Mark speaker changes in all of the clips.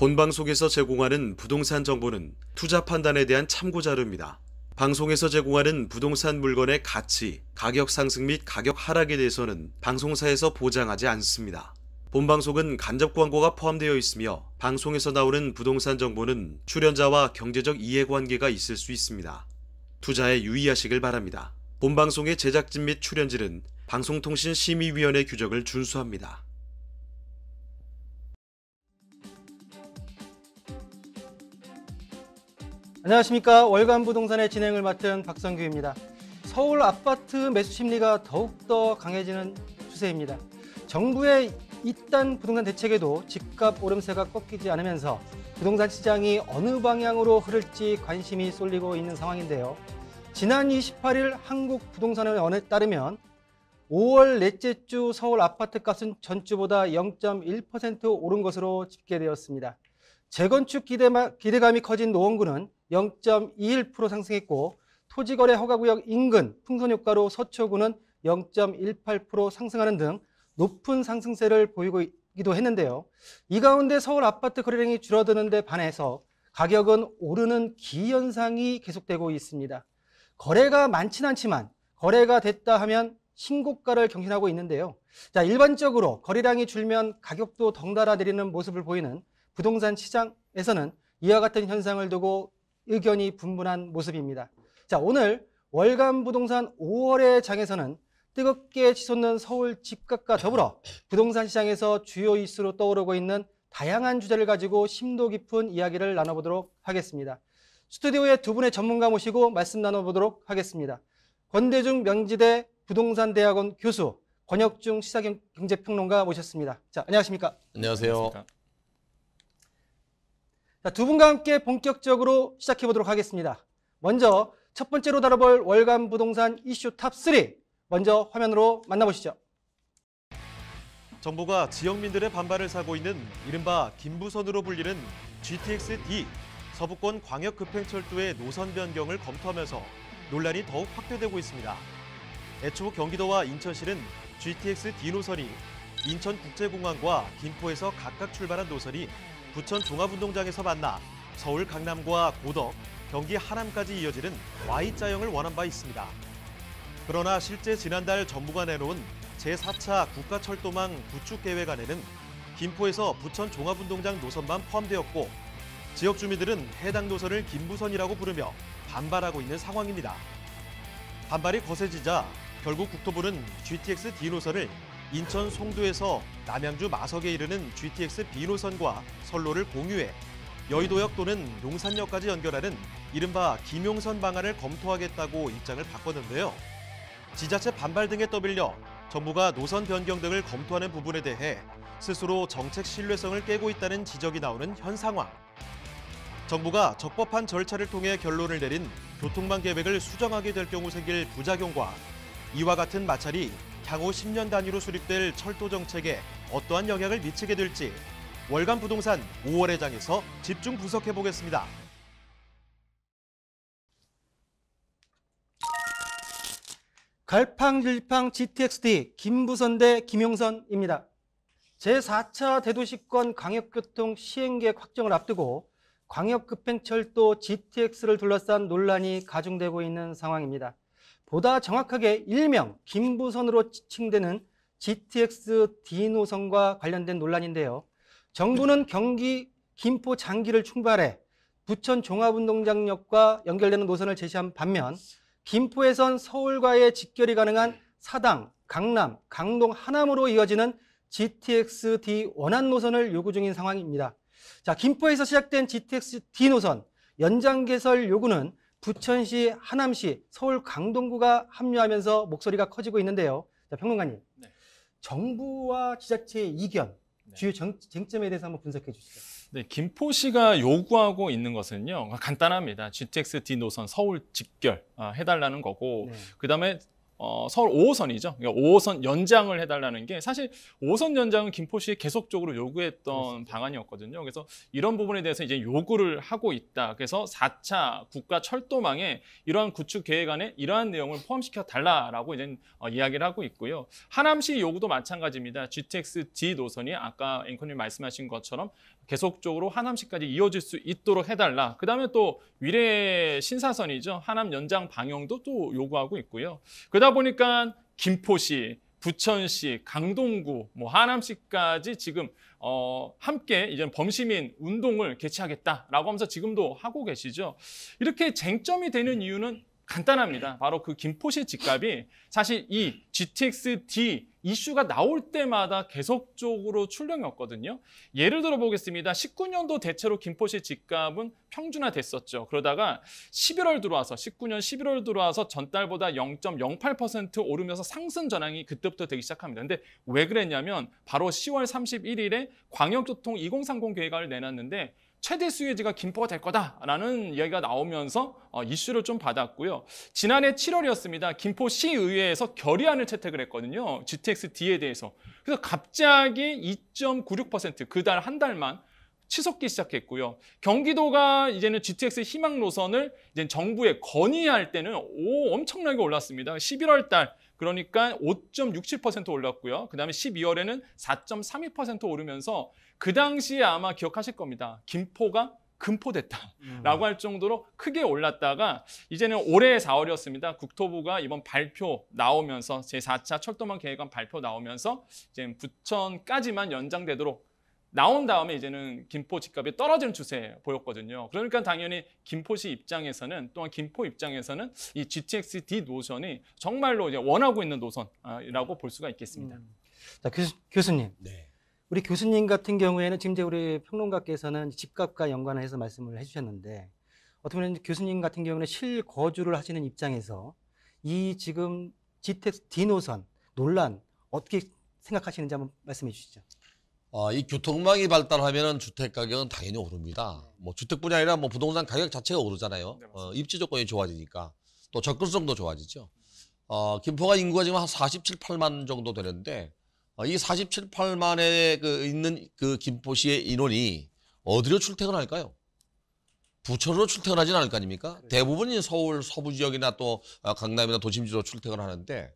Speaker 1: 본방송에서 제공하는 부동산 정보는 투자 판단에 대한 참고 자료입니다. 방송에서 제공하는 부동산 물건의 가치, 가격 상승 및 가격 하락에 대해서는 방송사에서 보장하지 않습니다. 본방송은 간접 광고가 포함되어 있으며 방송에서 나오는 부동산 정보는 출연자와 경제적 이해관계가 있을 수 있습니다. 투자에 유의하시길 바랍니다. 본방송의 제작진 및 출연진은 방송통신심의위원회 규정을 준수합니다.
Speaker 2: 안녕하십니까. 월간 부동산의 진행을 맡은 박성규입니다. 서울 아파트 매수 심리가 더욱더 강해지는 추세입니다. 정부의 이딴 부동산 대책에도 집값 오름세가 꺾이지 않으면서 부동산 시장이 어느 방향으로 흐를지 관심이 쏠리고 있는 상황인데요. 지난 28일 한국부동산원에 따르면 5월 넷째 주 서울 아파트 값은 전주보다 0.1% 오른 것으로 집계되었습니다. 재건축 기대감이 커진 노원구는 0.21% 상승했고 토지거래 허가구역 인근 풍선효과로 서초구는 0.18% 상승하는 등 높은 상승세를 보이기도 했는데요. 이 가운데 서울 아파트 거래량이 줄어드는 데 반해서 가격은 오르는 기현상이 계속되고 있습니다. 거래가 많진 않지만 거래가 됐다 하면 신고가를 경신하고 있는데요. 일반적으로 거래량이 줄면 가격도 덩달아 내리는 모습을 보이는 부동산 시장에서는 이와 같은 현상을 두고 의견이 분분한 모습입니다. 오늘 월간 부동산 5월의 장에서는 뜨겁게 치솟는 서울 집값과 더불어 부동산 시장에서 주요 이슈로 떠오르고 있는 다양한 주제를 가지고 심도 깊은 이야기를 나눠보도록 하겠습니다. 스튜디오에 두 분의 전문가 모시고 말씀 나눠보도록 하겠습니다. 권대중 명지대 부동산대학원 교수, 권혁중 시사경제평론가 모셨습니다. 안녕하십니까?
Speaker 3: 안녕하세요.
Speaker 2: 두 분과 함께 본격적으로 시작해 보도록 하겠습니다. 먼저 첫 번째로 다뤄볼 월간 부동산 이슈 탑3 먼저 화면으로 만나보시죠.
Speaker 1: 정부가 지역민들의 반발을 사고 있는 이른바 김부선으로 불리는 GTX-D 서부권 광역급행철도의 노선 변경을 검토하면서 논란이 더욱 확대되고 있습니다. 애초 경기도와 인천시는 GTX-D 노선이 인천국제공항과 김포에서 각각 출발한 노선이 부천 종합운동장에서 만나 서울 강남과 고덕, 경기 하남까지 이어지는 Y자형을 원한 바 있습니다. 그러나 실제 지난달 정부가 내놓은 제4차 국가철도망 구축 계획안에는 김포에서 부천 종합운동장 노선만 포함되었고 지역 주민들은 해당 노선을 김부선이라고 부르며 반발하고 있는 상황입니다. 반발이 거세지자 결국 국토부는 GTX-D 노선을 인천 송도에서 남양주 마석에 이르는 GTX-B 노선과 선로를 공유해 여의도역 또는 용산역까지 연결하는 이른바 김용선 방안을 검토하겠다고 입장을 바꿨는데요. 지자체 반발 등에 떠밀려 정부가 노선 변경 등을 검토하는 부분에 대해 스스로 정책 신뢰성을 깨고 있다는 지적이 나오는 현 상황. 정부가 적법한 절차를 통해 결론을 내린 교통망 계획을 수정하게 될 경우 생길 부작용과 이와 같은 마찰이 향후 10년 단위로 수립될 철도 정책에 어떠한 영향을 미치게 될지 월간 부동산 5월의 장에서 집중 분석해 보겠습니다.
Speaker 2: 갈팡질팡 GTX-D 김부선 대 김용선입니다. 제4차 대도시권 광역교통 시행계획 확정을 앞두고 광역급행철도 GTX를 둘러싼 논란이 가중되고 있는 상황입니다. 보다 정확하게 일명 김부선으로 지칭되는 GTX-D 노선과 관련된 논란인데요. 정부는 경기 김포 장기를 출발해 부천 종합운동장역과 연결되는 노선을 제시한 반면 김포에선 서울과의 직결이 가능한 사당, 강남, 강동, 하남으로 이어지는 GTX-D 원안 노선을 요구 중인 상황입니다. 김포에서 시작된 GTX-D 노선 연장 개설 요구는 부천시, 하남시, 서울 강동구가 합류하면서 목소리가 커지고 있는데요. 평론가님, 네. 정부와 지자체의 이견, 네. 주요 쟁점에 대해서 한번 분석해 주시죠.
Speaker 3: 네, 김포시가 요구하고 있는 것은요, 간단합니다. GTX-D 노선 서울 직결 해달라는 거고, 네. 그다음에 서울 5호선이죠. 그러니까 5호선 연장을 해달라는 게 사실 5호선 연장은 김포시에 계속적으로 요구했던 방안이었거든요. 그래서 이런 부분에 대해서 이제 요구를 하고 있다. 그래서 4차 국가 철도망에 이러한 구축 계획 안에 이러한 내용을 포함시켜 달라라고 이제 이야기를 하고 있고요. 하남시 요구도 마찬가지입니다. GTX D 노선이 아까 앵커님 말씀하신 것처럼 계속적으로 하남시까지 이어질 수 있도록 해달라. 그다음에 또 위례 신사선이죠. 하남 연장 방향도 또 요구하고 있고요. 그러다 보니까 김포시, 부천시, 강동구, 하남시까지 지금 함께 이제 범시민 운동을 개최하겠다라고 하면서 지금도 하고 계시죠. 이렇게 쟁점이 되는 이유는 간단합니다. 바로 그 김포시 집값이 사실 이 GTX-D 이슈가 나올 때마다 계속적으로 출렁였거든요. 예를 들어 보겠습니다. 19년도 대체로 김포시 집값은 평준화됐었죠. 그러다가 19년 11월 들어와서 전달보다 0.08% 오르면서 상승 전환이 그때부터 되기 시작합니다. 근데 왜 그랬냐면 바로 10월 31일에 광역교통 2030 계획안을 내놨는데 최대 수혜지가 김포가 될 거다라는 이야기가 나오면서 이슈를 좀 받았고요. 지난해 7월이었습니다. 김포시의회에서 결의안을 채택을 했거든요. GTX-D에 대해서. 그래서 갑자기 2.96% 그달 한 달만 치솟기 시작했고요. 경기도가 이제는 GTX 희망 노선을 이제 정부에 건의할 때는 엄청나게 올랐습니다. 11월 달 그러니까 5.67% 올랐고요. 그다음에 12월에는 4.32% 오르면서 그 당시에 아마 기억하실 겁니다. 김포가 금포됐다라고 할 정도로 크게 올랐다가 이제는 올해 4월이었습니다. 국토부가 이번 발표 나오면서 제4차 철도망 계획안 발표 나오면서 이제 부천까지만 연장되도록 나온 다음에 이제는 김포 집값이 떨어지는 추세 보였거든요. 그러니까 당연히 김포시 입장에서는 또한 김포 입장에서는 이 GTX-D 노선이 정말로 이제 원하고 있는 노선이라고 볼 수가 있겠습니다.
Speaker 2: 자, 교수님.
Speaker 4: 네.
Speaker 2: 우리 교수님 같은 경우에는 지금 이제 우리 평론가께서는 집값과 연관해서 말씀을 해주셨는데 어떻게 보면 교수님 같은 경우는 실거주를 하시는 입장에서 이 지금 GTX-D 노선 논란 어떻게 생각하시는지 한번 말씀해 주시죠.
Speaker 4: 이 교통망이 발달하면 주택 가격은 당연히 오릅니다. 뭐 주택뿐이 아니라 뭐 부동산 가격 자체가 오르잖아요. 입지 조건이 좋아지니까 또 접근성도 좋아지죠. 김포가 인구가 지금 한 47, 8만 정도 되는데 이 47, 8만에 있는 그 김포시의 인원이 어디로 출퇴근할까요? 부천으로 출퇴근하진 않을 거 아닙니까? 대부분이 서울 서부 지역이나 또 강남이나 도심지로 출퇴근하는데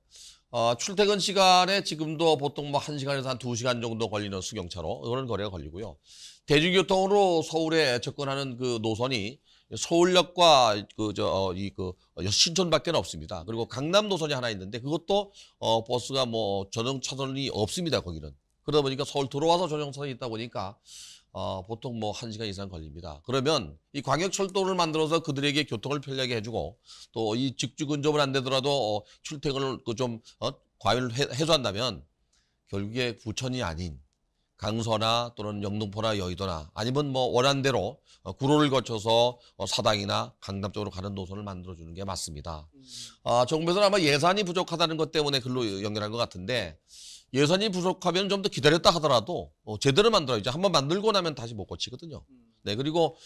Speaker 4: 출퇴근 시간에 지금도 보통 뭐 1시간에서 한 2시간 정도 걸리는 수경차로 그런 거리가 걸리고요. 대중교통으로 서울에 접근하는 그 노선이 서울역과 신촌밖에 없습니다. 그리고 강남 노선이 하나 있는데 그것도 버스가 뭐 전용 차선이 없습니다. 거기는. 그러다 보니까 서울 들어와서 전용차선이 있다 보니까 보통 뭐 1시간 이상 걸립니다. 그러면 이 광역철도를 만들어서 그들에게 교통을 편리하게 해주고 또 이 직주 근접은 안 되더라도 출퇴근을 좀 과밀을 해소한다면 결국에 부천이 아닌 강서나 또는 영등포나 여의도나 아니면 뭐 원한대로 구로를 거쳐서 사당이나 강남 쪽으로 가는 노선을 만들어주는 게 맞습니다. 정부에서는 아마 예산이 부족하다는 것 때문에 글로 연결한 것 같은데 예산이 부족하면 좀 더 기다렸다 하더라도 제대로 만들어야죠. 한번 만들고 나면 다시 못 고치거든요. 네, 그리고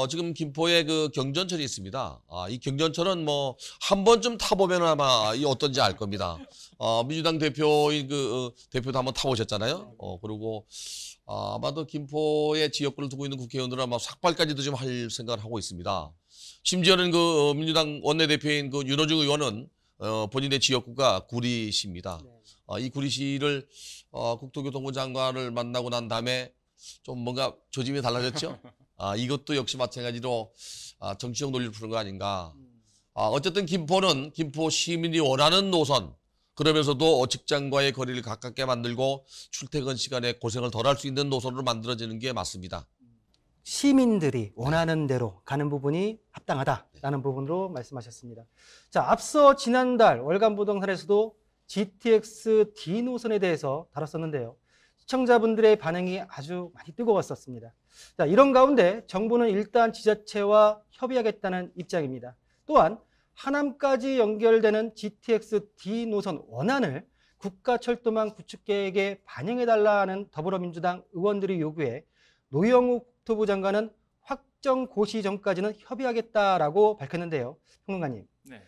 Speaker 4: 지금 김포에 그 경전철이 있습니다. 이 경전철은 뭐 한 번쯤 타보면 아마 이 어떤지 알 겁니다. 민주당 대표인 대표도 한번 타보셨잖아요. 그리고 아마도 김포에 지역구를 두고 있는 국회의원들은 아마 삭발까지도 좀 할 생각을 하고 있습니다. 심지어는 그 민주당 원내대표인 그 윤호중 의원은 본인의 지역구가 구리시입니다. 이 구리시를 국토교통부 장관을 만나고 난 다음에 좀 뭔가 조짐이 달라졌죠. 이것도 역시 마찬가지로 정치적 논리를 푸는 거 아닌가. 어쨌든 김포는 김포 시민이 원하는 노선, 그러면서도 직장과의 거리를 가깝게 만들고 출퇴근 시간에 고생을 덜 할 수 있는 노선으로 만들어지는 게 맞습니다.
Speaker 2: 시민들이 원하는 대로 가는 부분이 합당하다라는 부분으로 말씀하셨습니다. 자, 앞서 지난달 월간부동산에서도 GTX-D 노선에 대해서 다뤘었는데요. 시청자분들의 반응이 아주 많이 뜨거웠었습니다. 자, 이런 가운데 정부는 일단 지자체와 협의하겠다는 입장입니다. 또한 하남까지 연결되는 GTX-D 노선 원안을 국가철도망 구축계획에 반영해달라는 더불어민주당 의원들의 요구에 노영우 국토부 장관은 확정 고시 전까지는 협의하겠다라고 밝혔는데요. 평론가님,
Speaker 3: 네.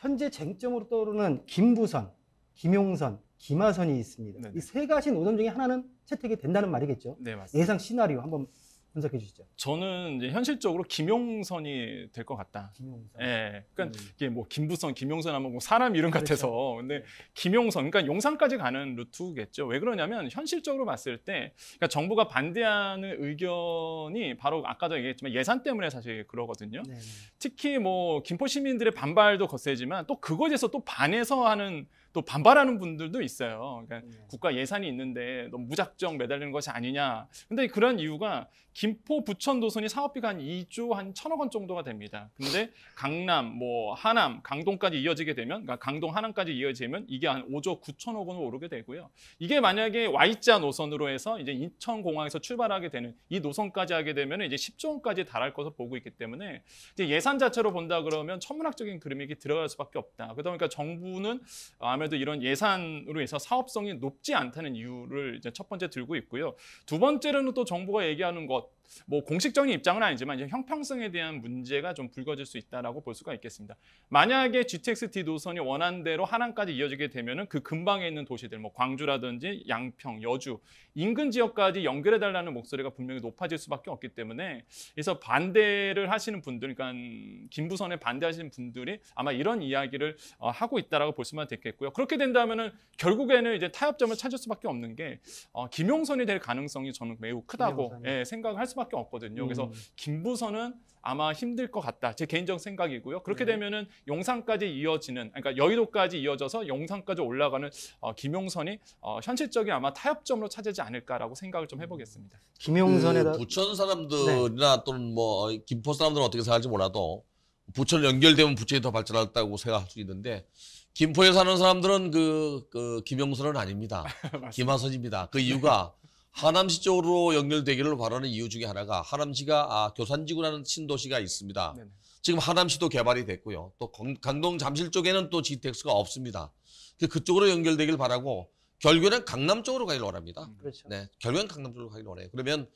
Speaker 2: 현재 쟁점으로 떠오르는 김부선, 김용선, 김하선이 있습니다.
Speaker 3: 네네.
Speaker 2: 이 세 가지 노선 중에 하나는 채택이 된다는 말이겠죠.
Speaker 3: 네, 맞습니다.
Speaker 2: 예상 시나리오 한번 분석해 주시죠.
Speaker 3: 저는 이제 현실적으로 김용선이 될 것 같다.
Speaker 2: 김용선.
Speaker 3: 예, 그러니까 이게 뭐 김부선, 김용선 하면 뭐 사람 이름 같아서 근데 김용선, 그러니까 용산까지 가는 루트겠죠. 왜 그러냐면 현실적으로 봤을 때, 그러니까 정부가 반대하는 의견이 바로 아까도 얘기했지만 예산 때문에 사실 그러거든요.
Speaker 2: 네네.
Speaker 3: 특히 뭐 김포 시민들의 반발도 거세지만 또 그거에 대해서 또 반해서 하는 또 반발하는 분들도 있어요. 그러니까 국가 예산이 있는데 너무 무작정 매달리는 것이 아니냐. 근데 그런 이유가 김포 부천 노선이 사업비가 한 2조 한 1,000억 원 정도가 됩니다. 근데 강남, 뭐 하남, 강동까지 이어지게 되면, 그러니까 강동 하남까지 이어지면 이게 한 5조 9천억 원으로 오르게 되고요. 이게 만약에 Y자 노선으로 해서 이제 인천공항에서 출발하게 되는 이 노선까지 하게 되면 이제 10조 원까지 달할 것으로 보고 있기 때문에 이제 예산 자체로 본다 그러면 천문학적인 그림이 들어갈 수밖에 없다. 그러다 보니까 정부는 아무래도 이런 예산으로 해서 사업성이 높지 않다는 이유를 이제 첫 번째 들고 있고요. 두 번째로는 또 정부가 얘기하는 것, 뭐 공식적인 입장은 아니지만 이제 형평성에 대한 문제가 좀 불거질 수 있다라고 볼 수가 있겠습니다. 만약에 GTX-D 노선이 원한대로 하남까지 이어지게 되면은 그 근방에 있는 도시들, 뭐 광주라든지 양평, 여주 인근 지역까지 연결해달라는 목소리가 분명히 높아질 수밖에 없기 때문에, 그래서 반대를 하시는 분들, 그러니까 김부선에 반대하시는 분들이 아마 이런 이야기를 하고 있다라고 볼 수만 있겠고요. 그렇게 된다면은 결국에는 이제 타협점을 찾을 수밖에 없는 게 김용선이 될 가능성이 저는 매우 크다고 생각을 할 수밖에 없거든요. 그래서 김부선은 아마 힘들 것 같다. 제 개인적 생각이고요. 그렇게 되면은 용산까지 이어지는, 그러니까 여의도까지 이어져서 용산까지 올라가는 김용선이 현실적인 아마 타협점으로 찾지 않을까라고 생각을 좀 해보겠습니다.
Speaker 2: 김용선에다
Speaker 4: 부천 사람들이나 또는 뭐 김포 사람들은 어떻게 생각할지 몰라도 부천 연결되면 부천이 더 발전했다고 생각할 수 있는데, 김포에 사는 사람들은 그 김용선은 아닙니다. 김하선입니다. 그 이유가 하남시 쪽으로 연결되기를 바라는 이유 중에 하나가, 하남시가 교산지구라는 신도시가 있습니다.
Speaker 3: 네네.
Speaker 4: 지금 하남시도 개발이 됐고요. 또 강동 잠실 쪽에는 또 GTX가 없습니다. 그쪽으로 연결되길 바라고 결국에는 강남 쪽으로 가길 원합니다.
Speaker 2: 그렇죠.
Speaker 4: 네, 결국엔 강남 쪽으로 가길 원해요. 그러면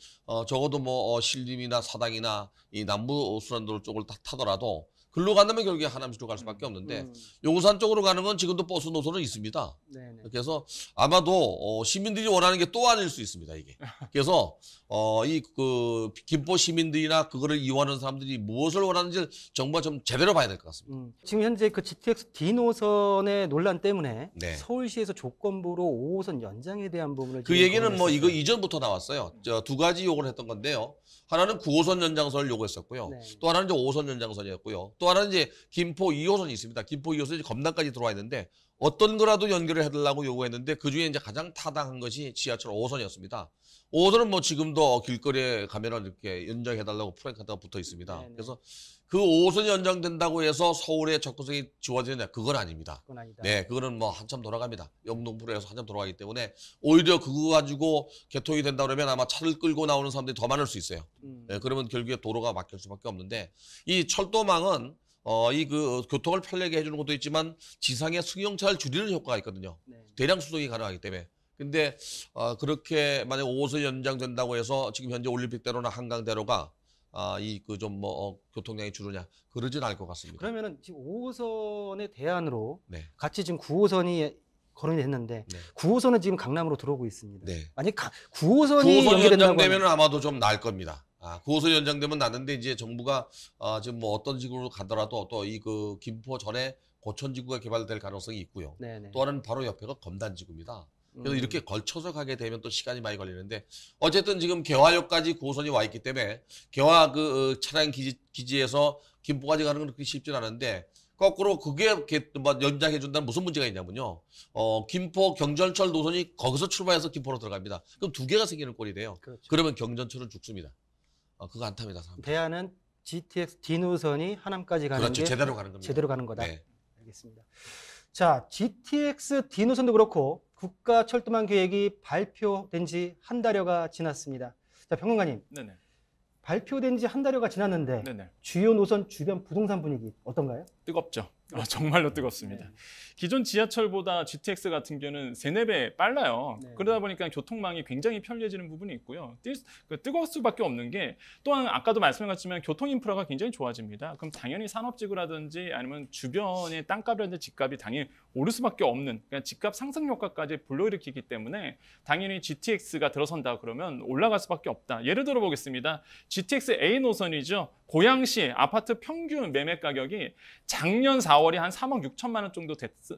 Speaker 4: 적어도 뭐 신림이나 사당이나 이 남부 수산도로 쪽을 타더라도 글로 간다면 결국에 하남시로 갈 수밖에 없는데, 용산 쪽으로 가는 건 지금도 버스 노선은 있습니다.
Speaker 2: 네네.
Speaker 4: 그래서 아마도 시민들이 원하는 게 또 아닐 수 있습니다, 이게. 그래서 이 김포 시민들이나 그거를 이용하는 사람들이 무엇을 원하는지 정부가 좀 제대로 봐야 될 것 같습니다.
Speaker 2: 지금 현재 그 GTX-D 노선의 논란 때문에
Speaker 4: 네.
Speaker 2: 서울시에서 조건부로 5호선 연장에 대한 부분을
Speaker 4: 그
Speaker 2: 지금
Speaker 4: 얘기는 뭐 이거
Speaker 2: 거론했었어요.
Speaker 4: 이전부터 나왔어요. 두 가지 요구를 했던 건데요. 하나는 9호선 연장선을 요구했었고요.
Speaker 2: 네.
Speaker 4: 또 하나는 이제 5호선 연장선이었고요. 또 하나는 이제 김포 2호선이 있습니다. 김포 2호선이 검단까지 들어와 있는데 어떤 거라도 연결을 해달라고 요구했는데, 그 중에 이제 가장 타당한 것이 지하철 5호선이었습니다. 5호선은 뭐 지금도 길거리에 가면은 이렇게 연장해달라고 프랭카드가 붙어 있습니다.
Speaker 2: 네네.
Speaker 4: 그래서 그 5호선이 연장된다고 해서 서울의 접근성이 좋아지느냐? 그건 아닙니다.
Speaker 2: 그건 아니다.
Speaker 4: 네, 그거는 뭐 한참 돌아갑니다. 영동포로에서 한참 돌아가기 때문에 오히려 그거 가지고 개통이 된다 그러면 아마 차를 끌고 나오는 사람들이 더 많을 수 있어요. 네, 그러면 결국에 도로가 막힐 수밖에 없는데, 이 철도망은 교통을 편리하게 해주는 것도 있지만 지상의 승용차를 줄이는 효과가 있거든요.
Speaker 2: 네.
Speaker 4: 대량 수송이 가능하기 때문에. 근데 그렇게 만약 5호선 연장된다고 해서 지금 현재 올림픽대로나 한강대로가 교통량이 줄으냐, 그러진 않을 것 같습니다.
Speaker 2: 그러면은 지금 5호선의 대안으로
Speaker 4: 네.
Speaker 2: 같이 지금 9호선이 거론이 됐는데,
Speaker 4: 네.
Speaker 2: 9호선은 지금 강남으로 들어오고 있습니다.
Speaker 4: 네.
Speaker 2: 만약 9호선이
Speaker 4: 9호선
Speaker 2: 연결된다고
Speaker 4: 연장되면 아마도 좀 나을 겁니다. 9호선 연장되면 나는데, 이제 정부가 지금 뭐 어떤 식으로 가더라도 또 김포 전에 고천지구가 개발될 가능성이 있고요.
Speaker 2: 네네.
Speaker 4: 또 하나는 바로 옆에가 검단지구입니다. 그래서 이렇게 걸쳐서 가게 되면 또 시간이 많이 걸리는데, 어쨌든 지금 개화역까지 9호선이 와 있기 때문에 개화 차량 기지에서 김포까지 가는 건 그렇게 쉽진 않은데, 거꾸로 그게 연장해 준다는 무슨 문제가 있냐면요. 김포 경전철 노선이 거기서 출발해서 김포로 들어갑니다. 그럼 두 개가 생기는 꼴이 돼요.
Speaker 2: 그렇죠.
Speaker 4: 그러면 경전철은 죽습니다. 그거 안 탑니다, 사람들.
Speaker 2: 대안은 GTX-D 노선이 하남까지 가는
Speaker 4: 그렇죠.
Speaker 2: 게
Speaker 4: 제대로 가는 겁니다.
Speaker 2: 제대로 가는 거다.
Speaker 4: 네.
Speaker 2: 알겠습니다. 자, GTX-D 노선도 그렇고 국가철도망 계획이 발표된 지 한 달여가 지났습니다. 자, 평론가님,
Speaker 3: 네네.
Speaker 2: 발표된 지 한 달여가 지났는데
Speaker 3: 네네.
Speaker 2: 주요 노선 주변 부동산 분위기 어떤가요?
Speaker 3: 뜨겁죠. 정말로 뜨겁습니다. 기존 지하철보다 GTX 같은 경우는 3-4배 빨라요.
Speaker 2: 네.
Speaker 3: 그러다 보니까 교통망이 굉장히 편리해지는 부분이 있고요. 뜨거울 수밖에 없는 게 또한 아까도 말씀드렸지만 교통 인프라가 굉장히 좋아집니다. 그럼 당연히 산업지구라든지 아니면 주변의 땅값이라든지 집값이 당연히 오를 수밖에 없는 그러니까 집값 상승 효과까지 불러일으키기 때문에 당연히 GTX가 들어선다 그러면 올라갈 수밖에 없다. 예를 들어 보겠습니다. GTX A 노선이죠. 고양시 아파트 평균 매매 가격이 작년 4월에 한 3억 6천만 원 정도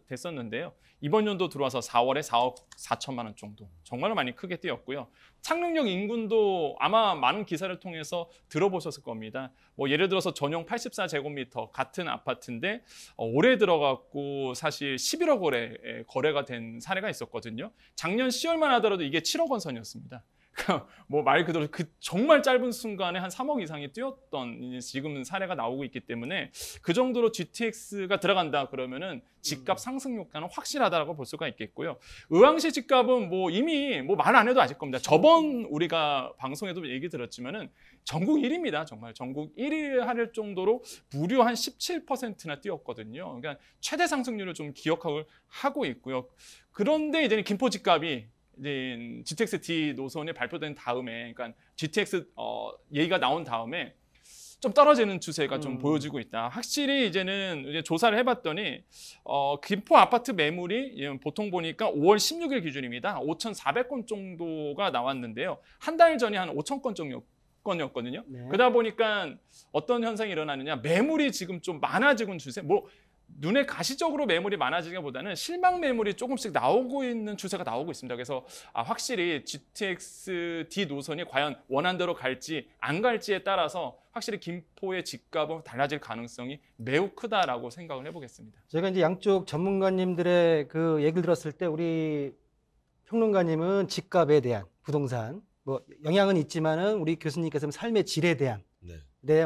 Speaker 3: 됐었는데요. 이번 연도 들어와서 4월에 4억 4천만 원 정도. 정말 많이 크게 뛰었고요. 창릉역 인근도 아마 많은 기사를 통해서 들어보셨을 겁니다. 뭐 예를 들어서 전용 84제곱미터 같은 아파트인데 올해 들어갔고 사실 11억 원에 거래가 된 사례가 있었거든요. 작년 10월만 하더라도 이게 7억 원 선이었습니다. 뭐 말 그대로 그 정말 짧은 순간에 한 3억 이상이 뛰었던 지금 사례가 나오고 있기 때문에 그 정도로 GTX가 들어간다 그러면은 집값 상승 효과는 확실하다라고 볼 수가 있겠고요. 의왕시 집값은 뭐 이미 뭐 말 안 해도 아실 겁니다. 저번 우리가 방송에도 얘기 들었지만은 전국 1위입니다. 정말 전국 1위 할 정도로 무려 한 17%나 뛰었거든요. 그러니까 최대 상승률을 좀 기억하고 있고요. 그런데 이제는 김포 집값이 이제 GTX D 노선이 발표된 다음에, 그러니까 GTX 얘기가 나온 다음에 좀 떨어지는 추세가 좀 보여지고 있다. 확실히 이제는 이제 조사를 해봤더니 김포 아파트 매물이 보통 보니까 5월 16일 기준입니다. 5,400건 정도가 나왔는데요. 한 달 전에 한 5,000건 정도였거든요.
Speaker 2: 네.
Speaker 3: 그러다 보니까 어떤 현상이 일어나느냐, 매물이 지금 좀 많아지고 있는 추세. 뭐 눈에 가시적으로 매물이 많아지기보다는 실망 매물이 조금씩 나오고 있는 추세가 나오고 있습니다. 그래서 확실히 GTX D 노선이 과연 원한대로 갈지 안 갈지에 따라서 확실히 김포의 집값은 달라질 가능성이 매우 크다라고 생각을 해보겠습니다.
Speaker 2: 제가 이제 양쪽 전문가님들의 그 얘기를 들었을 때 우리 평론가님은 집값에 대한 부동산 뭐 영향은 있지만은 우리 교수님께서는 삶의 질에 대한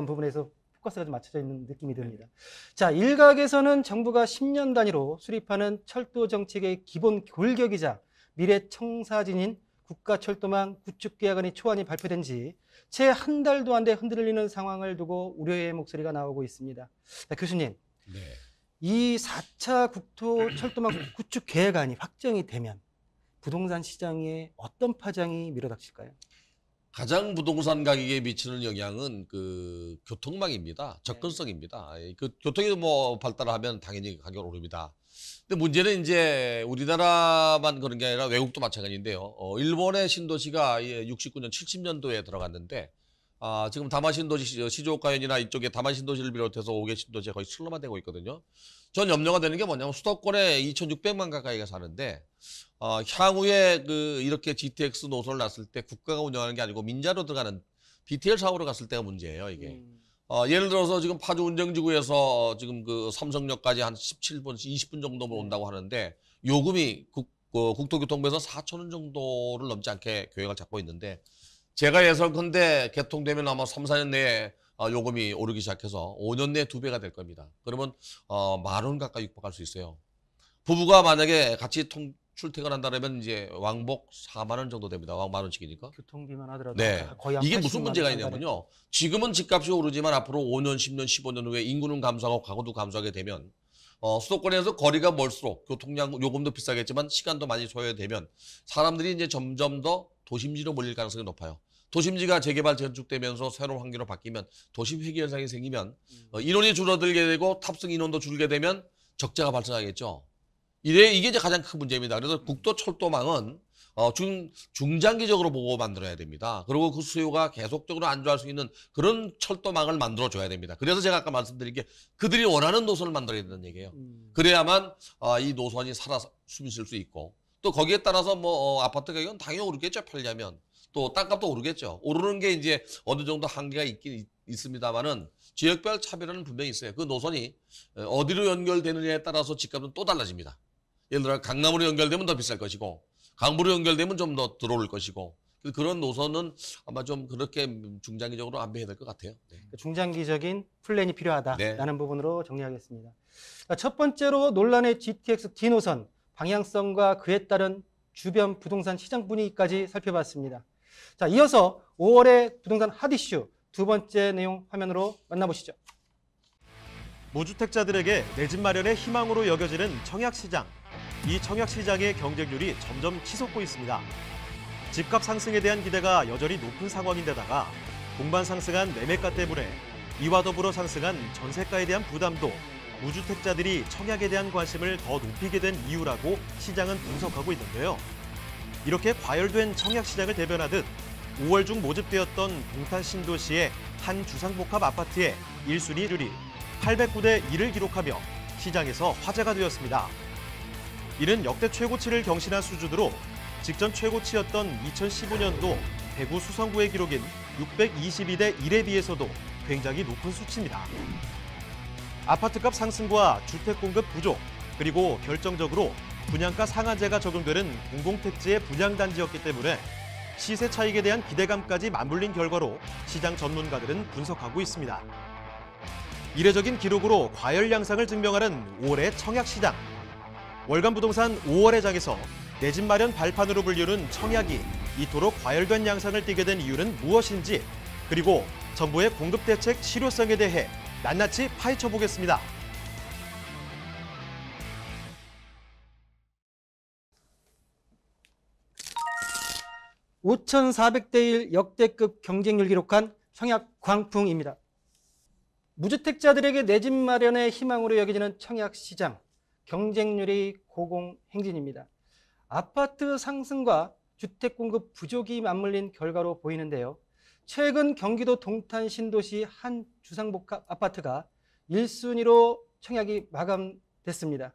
Speaker 2: 부분에서 포커스가 좀 맞춰져 있는 느낌이 듭니다. 자, 일각에서는 정부가 10년 단위로 수립하는 철도 정책의 기본 골격이자 미래 청사진인 국가철도망 구축 계약안이 초안이 발표된 지 채 한 달도 안 돼 흔들리는 상황을 두고 우려의 목소리가 나오고 있습니다. 자, 교수님, 이 4차 국토철도망 구축 계획안이 확정이 되면 부동산 시장에 어떤 파장이 밀어닥칠까요?
Speaker 4: 가장 부동산 가격에 미치는 영향은 그 교통망입니다. 접근성입니다. 그 교통이 뭐 발달하면 당연히 가격이 오릅니다. 근데 문제는 이제 우리나라만 그런 게 아니라 외국도 마찬가지인데요. 일본의 신도시가 69년, 70년도에 들어갔는데 지금 다마 신도시, 시조가현이나 이쪽에 다마 신도시를 비롯해서 5개 신도시가 거의 슬럼화되고 있거든요. 전 염려가 되는 게 뭐냐면 수도권에 2,600만 가까이가 사는데 향후에 이렇게 GTX 노선을 놨을 때 국가가 운영하는 게 아니고 민자로 들어가는 BTL 사업으로 갔을 때가 문제예요, 이게. 예를 들어서 지금 파주 운정지구에서 지금 그 삼성역까지 한 17분, 20분 정도면 온다고 하는데 요금이 국토교통부에서 4,000원 정도를 넘지 않게 계획을 잡고 있는데 제가 예상컨대 개통되면 아마 3, 4년 내에 요금이 오르기 시작해서 5년 내에 2배가 될 겁니다. 그러면 10,000원 가까이 육박할 수 있어요. 부부가 만약에 같이 출퇴근한다면 이제 왕복 4만 원 정도 됩니다. 왕 10,000원씩이니까.
Speaker 2: 교통비만 하더라도
Speaker 4: 네.
Speaker 2: 거의 한
Speaker 4: 이게
Speaker 2: 80만
Speaker 4: 무슨 문제가 있냐면요. 지금은 집값이 오르지만 앞으로 5년, 10년, 15년 후에 인구는 감소하고 가구도 감소하게 되면 수도권에서 거리가 멀수록 교통량 요금도 비싸겠지만 시간도 많이 소요되면 사람들이 이제 점점 더 도심지로 몰릴 가능성이 높아요. 도심지가 재개발 재건축되면서 새로운 환경으로 바뀌면 도심 회귀 현상이 생기면 인원이 줄어들게 되고 탑승 인원도 줄게 되면 적자가 발생하겠죠. 이게 이제 가장 큰 문제입니다. 그래서 국토철도망은 중장기적으로 보고 만들어야 됩니다. 그리고 그 수요가 계속적으로 안주할 수 있는 그런 철도망을 만들어줘야 됩니다. 그래서 제가 아까 말씀드린 게 그들이 원하는 노선을 만들어야 된다는 얘기예요. 그래야만 이 노선이 살아 숨 쉴 수 있고 또 거기에 따라서 뭐 아파트 가격은 당연히 오르겠죠. 팔려면 또 땅값도 오르겠죠. 오르는 게 이제 어느 정도 한계가 있긴 있습니다만은 지역별 차별은 분명히 있어요. 그 노선이 어디로 연결되느냐에 따라서 집값은 또 달라집니다. 예를 들어 강남으로 연결되면 더 비쌀 것이고 강부로 연결되면 좀 더 들어올 것이고 그런 노선은 아마 좀 그렇게 중장기적으로 안배해야 될 것 같아요. 네.
Speaker 2: 중장기적인 플랜이 필요하다라는
Speaker 4: 네.
Speaker 2: 부분으로 정리하겠습니다. 첫 번째로 논란의 GTX D 노선 방향성과 그에 따른 주변 부동산 시장 분위기까지 살펴봤습니다. 자, 이어서 5월의 부동산 핫이슈 두 번째 내용 화면으로 만나보시죠.
Speaker 1: 무주택자들에게 내 집 마련의 희망으로 여겨지는 청약시장. 이 청약시장의 경쟁률이 점점 치솟고 있습니다. 집값 상승에 대한 기대가 여전히 높은 상황인데다가 동반 상승한 매매가 때문에 이와 더불어 상승한 전세가에 대한 부담도 무주택자들이 청약에 대한 관심을 더 높이게 된 이유라고 시장은 분석하고 있는데요. 이렇게 과열된 청약시장을 대변하듯 5월 중 모집되었던 동탄 신도시의 한 주상복합 아파트의 1순위율이 809대 1을 기록하며 시장에서 화제가 되었습니다. 이는 역대 최고치를 경신한 수준으로 직전 최고치였던 2015년도 대구 수성구의 기록인 622대 1에 비해서도 굉장히 높은 수치입니다. 아파트값 상승과 주택 공급 부족, 그리고 결정적으로 분양가 상한제가 적용되는 공공택지의 분양단지였기 때문에 시세 차익에 대한 기대감까지 맞물린 결과로 시장 전문가들은 분석하고 있습니다. 이례적인 기록으로 과열 양상을 증명하는 5월의 청약시장. 월간 부동산 5월의 장에서 내 집 마련 발판으로 불리는 청약이 이토록 과열된 양상을 띠게 된 이유는 무엇인지, 그리고 정부의 공급 대책 실효성에 대해 낱낱이 파헤쳐 보겠습니다.
Speaker 2: (5,400대 1) 역대급 경쟁률 기록한 청약 광풍입니다. 무주택자들에게 내 집 마련의 희망으로 여겨지는 청약 시장, 경쟁률이 고공행진입니다. 아파트 상승과 주택 공급 부족이 맞물린 결과로 보이는데요. 최근 경기도 동탄 신도시 한 주상복합 아파트가 1순위로 청약이 마감됐습니다.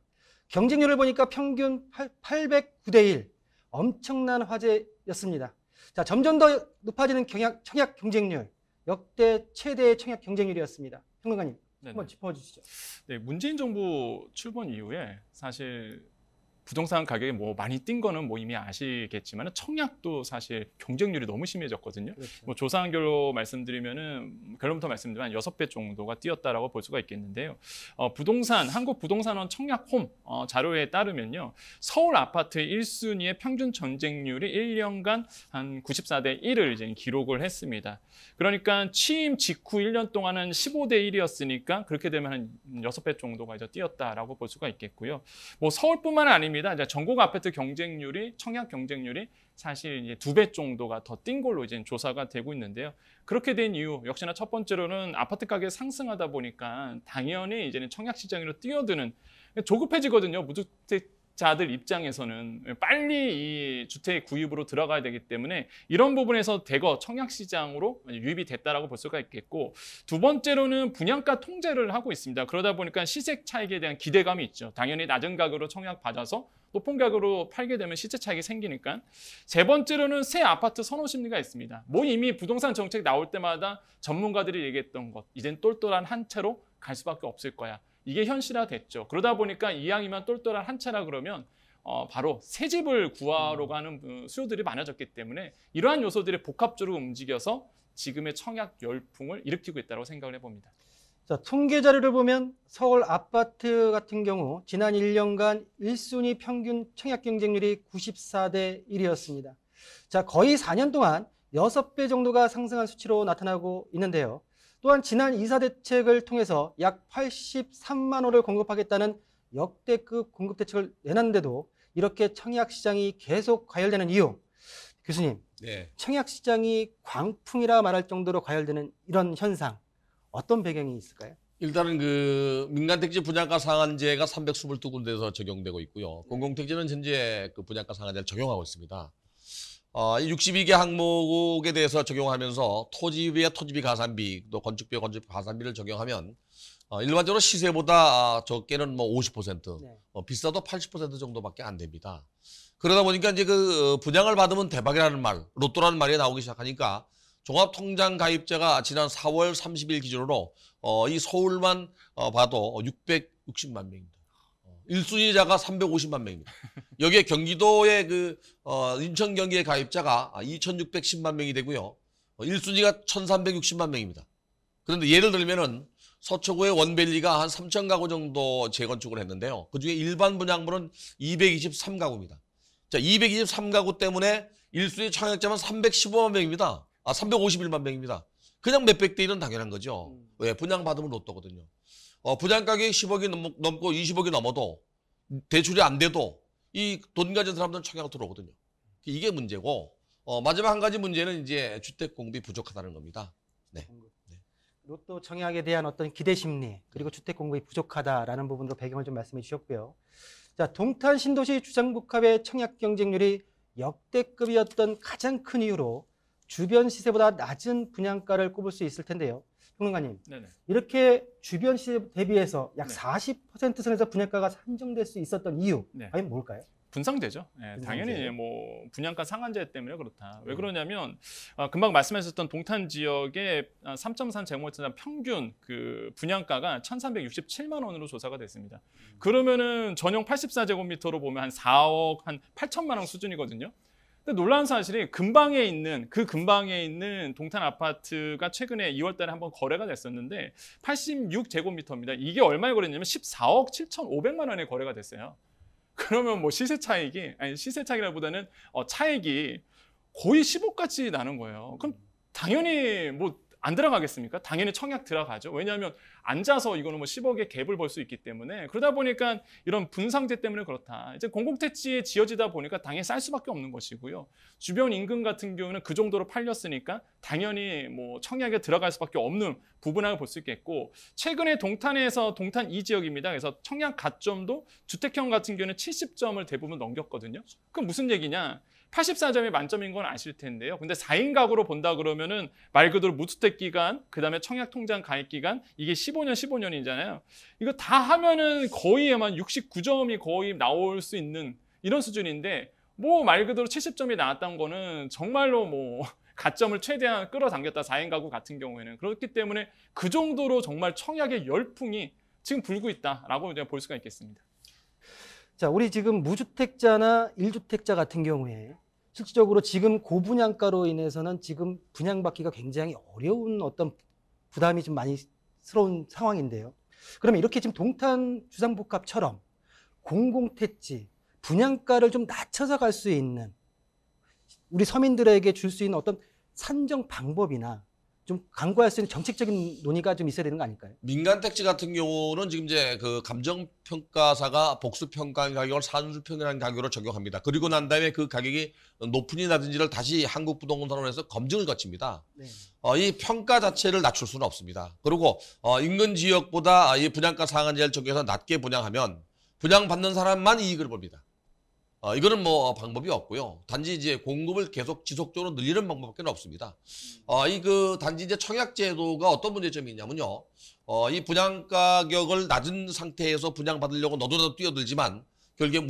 Speaker 2: 경쟁률을 보니까 평균 809대 1, 엄청난 화제였습니다. 자, 점점 더 높아지는 청약 경쟁률, 역대 최대의 청약 경쟁률이었습니다. 평론가님, 한번 짚어주시죠.
Speaker 3: 네, 문재인 정부 출범 이후에 사실 부동산 가격이 뭐 많이 뛴 거는 뭐 이미 아시겠지만 청약도 사실 경쟁률이 너무 심해졌거든요.
Speaker 2: 그렇죠.
Speaker 3: 뭐 조사한 결로 말씀드리면은 결론부터 말씀드리면 6배 정도가 뛰었다라고 볼 수가 있겠는데요. 부동산 한국부동산원 청약홈 자료에 따르면요. 서울 아파트 1순위의 평균 전쟁률이 1년간 한 94대 1을 이제 기록을 했습니다. 그러니까 취임 직후 1년 동안은 15대 1이었으니까 그렇게 되면 한 6배 정도가 이제 뛰었다라고 볼 수가 있겠고요. 뭐 서울뿐만 아닙니다. 이제 전국 아파트 경쟁률이 청약 경쟁률이 사실 이제 2배 정도가 더 뛴 걸로 이제 조사가 되고 있는데요. 그렇게 된 이유 역시나 첫 번째로는 아파트 가격이 상승하다 보니까 당연히 이제는 청약 시장으로 뛰어드는 조급해지거든요. 무주택자들 입장에서는 빨리 이 주택 구입으로 들어가야 되기 때문에 이런 부분에서 대거 청약 시장으로 유입이 됐다라고 볼 수가 있겠고, 두 번째로는 분양가 통제를 하고 있습니다. 그러다 보니까 시세 차익에 대한 기대감이 있죠. 당연히 낮은 가격으로 청약 받아서 높은 가격으로 팔게 되면 시세 차익이 생기니까. 세 번째로는 새 아파트 선호 심리가 있습니다. 뭐 이미 부동산 정책 나올 때마다 전문가들이 얘기했던 것, 이젠 똘똘한 한 채로 갈 수밖에 없을 거야. 이게 현실화됐죠. 그러다 보니까 이왕이면 똘똘한 한 채라 그러면 바로 새 집을 구하러 가는 수요들이 많아졌기 때문에 이러한 요소들이 복합적으로 움직여서 지금의 청약 열풍을 일으키고 있다고 생각을 해봅니다.
Speaker 2: 자, 통계 자료를 보면 서울 아파트 같은 경우 지난 1년간 1순위 평균 청약 경쟁률이 94대 1이었습니다. 자, 거의 4년 동안 6배 정도가 상승한 수치로 나타나고 있는데요. 또한 지난 이사 대책을 통해서 약 83만 호를 공급하겠다는 역대급 공급 대책을 내놨는데도 이렇게 청약 시장이 계속 과열되는 이유, 교수님,
Speaker 4: 네.
Speaker 2: 청약 시장이 광풍이라 말할 정도로 과열되는 이런 현상, 어떤 배경이 있을까요?
Speaker 4: 일단은 그 민간택지 분양가 상한제가 322군데에서 적용되고 있고요. 공공택지는 현재 그 분양가 상한제를 적용하고 있습니다. 이 62개 항목에 대해서 적용하면서 토지비와 토지비 가산비, 또 건축비와 건축비 가산비를 적용하면 일반적으로 시세보다 적게는 뭐 50%,
Speaker 2: 네.
Speaker 4: 비싸도 80% 정도밖에 안 됩니다. 그러다 보니까 이제 그 분양을 받으면 대박이라는 말, 로또라는 말이 나오기 시작하니까 종합통장 가입자가 지난 4월 30일 기준으로 이 서울만 봐도 660만 명입니다. 1순위자가 350만 명입니다. 여기에 경기도의 그 인천 경기의 가입자가 2,610만 명이 되고요. 1순위가 1,360만 명입니다. 그런데 예를 들면은 서초구의 원밸리가 한 3,000 가구 정도 재건축을 했는데요. 그중에 일반 분양분은 223가구입니다. 자, 223가구 때문에 1순위 청약자만 315만 명입니다. 351만 명입니다. 그냥 몇백 대 1은 당연한 거죠. 왜? 분양받으면 로또거든요. 분양 가격이 10억이 넘고 20억이 넘어도 대출이 안 돼도 이 돈 가진 사람들은 청약으로 들어오거든요. 이게 문제고 마지막 한 가지 문제는 이제 주택 공급이 부족하다는 겁니다. 네.
Speaker 2: 그리고 또 청약에 대한 어떤 기대 심리 그리고 주택 공급이 부족하다라는 부분도 배경을 좀 말씀해 주셨고요. 자, 동탄 신도시 주상복합의 청약 경쟁률이 역대급이었던 가장 큰 이유로 주변 시세보다 낮은 분양가를 꼽을 수 있을 텐데요. 평론가님,
Speaker 3: 네네.
Speaker 2: 이렇게 주변 시세 대비해서 약
Speaker 3: 네.
Speaker 2: 40% 선에서 분양가가 산정될 수 있었던 이유,
Speaker 3: 네.
Speaker 2: 과연 뭘까요?
Speaker 3: 분상제죠. 예,
Speaker 2: 분상제.
Speaker 3: 당연히 뭐 분양가 상한제 때문에 그렇다. 왜 그러냐면 금방 말씀하셨던 동탄 지역의 3.3제곱미터 평균 그 분양가가 1,367만 원으로 조사가 됐습니다. 그러면은 전용 84제곱미터로 보면 한 4억 한 8천만 원 수준이거든요. 근데 놀라운 사실이 근방에 있는 동탄 아파트가 최근에 2월 달에 한번 거래가 됐었는데 86제곱미터입니다. 이게 얼마에 거래했냐면 14억 7,500만 원에 거래가 됐어요. 그러면 뭐 시세 차익이라기보다는 차익이 거의 10억까지 나는 거예요. 그럼 당연히 뭐 안 들어가겠습니까? 당연히 청약 들어가죠. 왜냐하면 앉아서 이거는 뭐 10억의 갭을 벌 수 있기 때문에 그러다 보니까 이런 분상제 때문에 그렇다. 이제 공공택지에 지어지다 보니까 당연히 쌀 수밖에 없는 것이고요. 주변 인근 같은 경우는 그 정도로 팔렸으니까 당연히 뭐 청약에 들어갈 수밖에 없는 부분이라고 볼 수 있겠고 최근에 동탄에서 동탄 2지역입니다. 그래서 청약 가점도 주택형 같은 경우는 70점을 대부분 넘겼거든요. 그럼 무슨 얘기냐? 84점이 만점인 건 아실 텐데요. 근데 4인 가구로 본다 그러면은 말 그대로 무주택 기간, 그다음에 청약 통장 가입 기간 이게 15년이잖아요. 이거 다 하면은 거의 한 69점이 거의 나올 수 있는 이런 수준인데 뭐 말 그대로 70점이 나왔던 거는 정말로 뭐 가점을 최대한 끌어당겼다. 4인 가구 같은 경우에는 그렇기 때문에 그 정도로 정말 청약의 열풍이 지금 불고 있다라고 이제 볼 수가 있겠습니다.
Speaker 2: 자, 우리 지금 무주택자나 1주택자 같은 경우에 실질적으로 지금 고분양가로 인해서는 지금 분양받기가 굉장히 어려운 어떤 부담이 좀 많이 스러운 상황인데요. 그러면 이렇게 지금 동탄 주상복합처럼 공공택지 분양가를 좀 낮춰서 갈 수 있는 우리 서민들에게 줄 수 있는 어떤 산정 방법이나 좀 강구할 수 있는 정책적인 논의가 좀 있어야 되는 거 아닐까요?
Speaker 4: 민간 택지 같은 경우는 지금 이제 그 감정평가사가 복수평가한 가격을 산술평가한 가격으로 적용합니다. 그리고 난 다음에 그 가격이 높은지 낮은지를 다시 한국부동산원에서 검증을 거칩니다.
Speaker 2: 네.
Speaker 4: 이 평가 자체를 낮출 수는 없습니다. 그리고 인근 지역보다 이 분양가 상한제를 적용해서 낮게 분양하면 분양받는 사람만 이익을 봅니다. 이거는 뭐 방법이 없고요. 단지 이제 공급을 계속 지속적으로 늘리는 방법밖에 없습니다. 단지 이제 청약 제도가 어떤 문제점이 있냐면요. 이 분양 가격을 낮은 상태에서 분양 받으려고 너도 뛰어들지만 결국에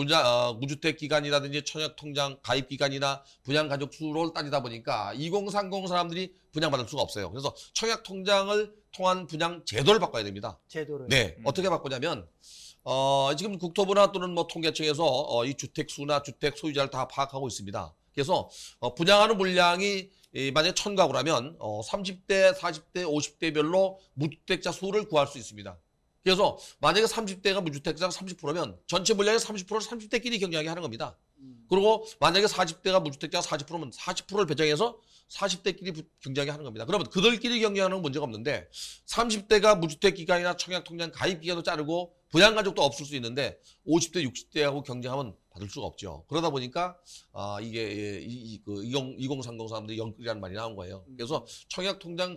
Speaker 4: 무주택 기간이라든지 청약 통장 가입 기간이나 분양 가족 수를 따지다 보니까 2030 사람들이 분양 받을 수가 없어요. 그래서 청약 통장을 통한 분양 제도를 바꿔야 됩니다.
Speaker 2: 제도를.
Speaker 4: 네, 어떻게 바꾸냐면 지금 국토부나 또는 뭐 통계청에서 이 주택 수나 주택 소유자를 다 파악하고 있습니다. 그래서 분양하는 물량이 만약에 1000가구라면 30대, 40대, 50대별로 무주택자 수를 구할 수 있습니다. 그래서 만약에 30대가 무주택자가 30%면 전체 물량의 30%를 30대끼리 경쟁하게 하는 겁니다. 그리고 만약에 40대가 무주택자가 40%면 40%를 배정해서 40대끼리 경쟁하게 하는 겁니다. 그러면 그들끼리 경쟁하는 건 문제가 없는데 30대가 무주택 기간이나 청약 통장 가입 기간도 자르고 분양 가족도 없을 수 있는데 50대, 60대하고 경쟁하면 받을 수가 없죠. 그러다 보니까 이게 2030 사람들이 영끌이라는 말이 나온 거예요. 그래서 청약 통장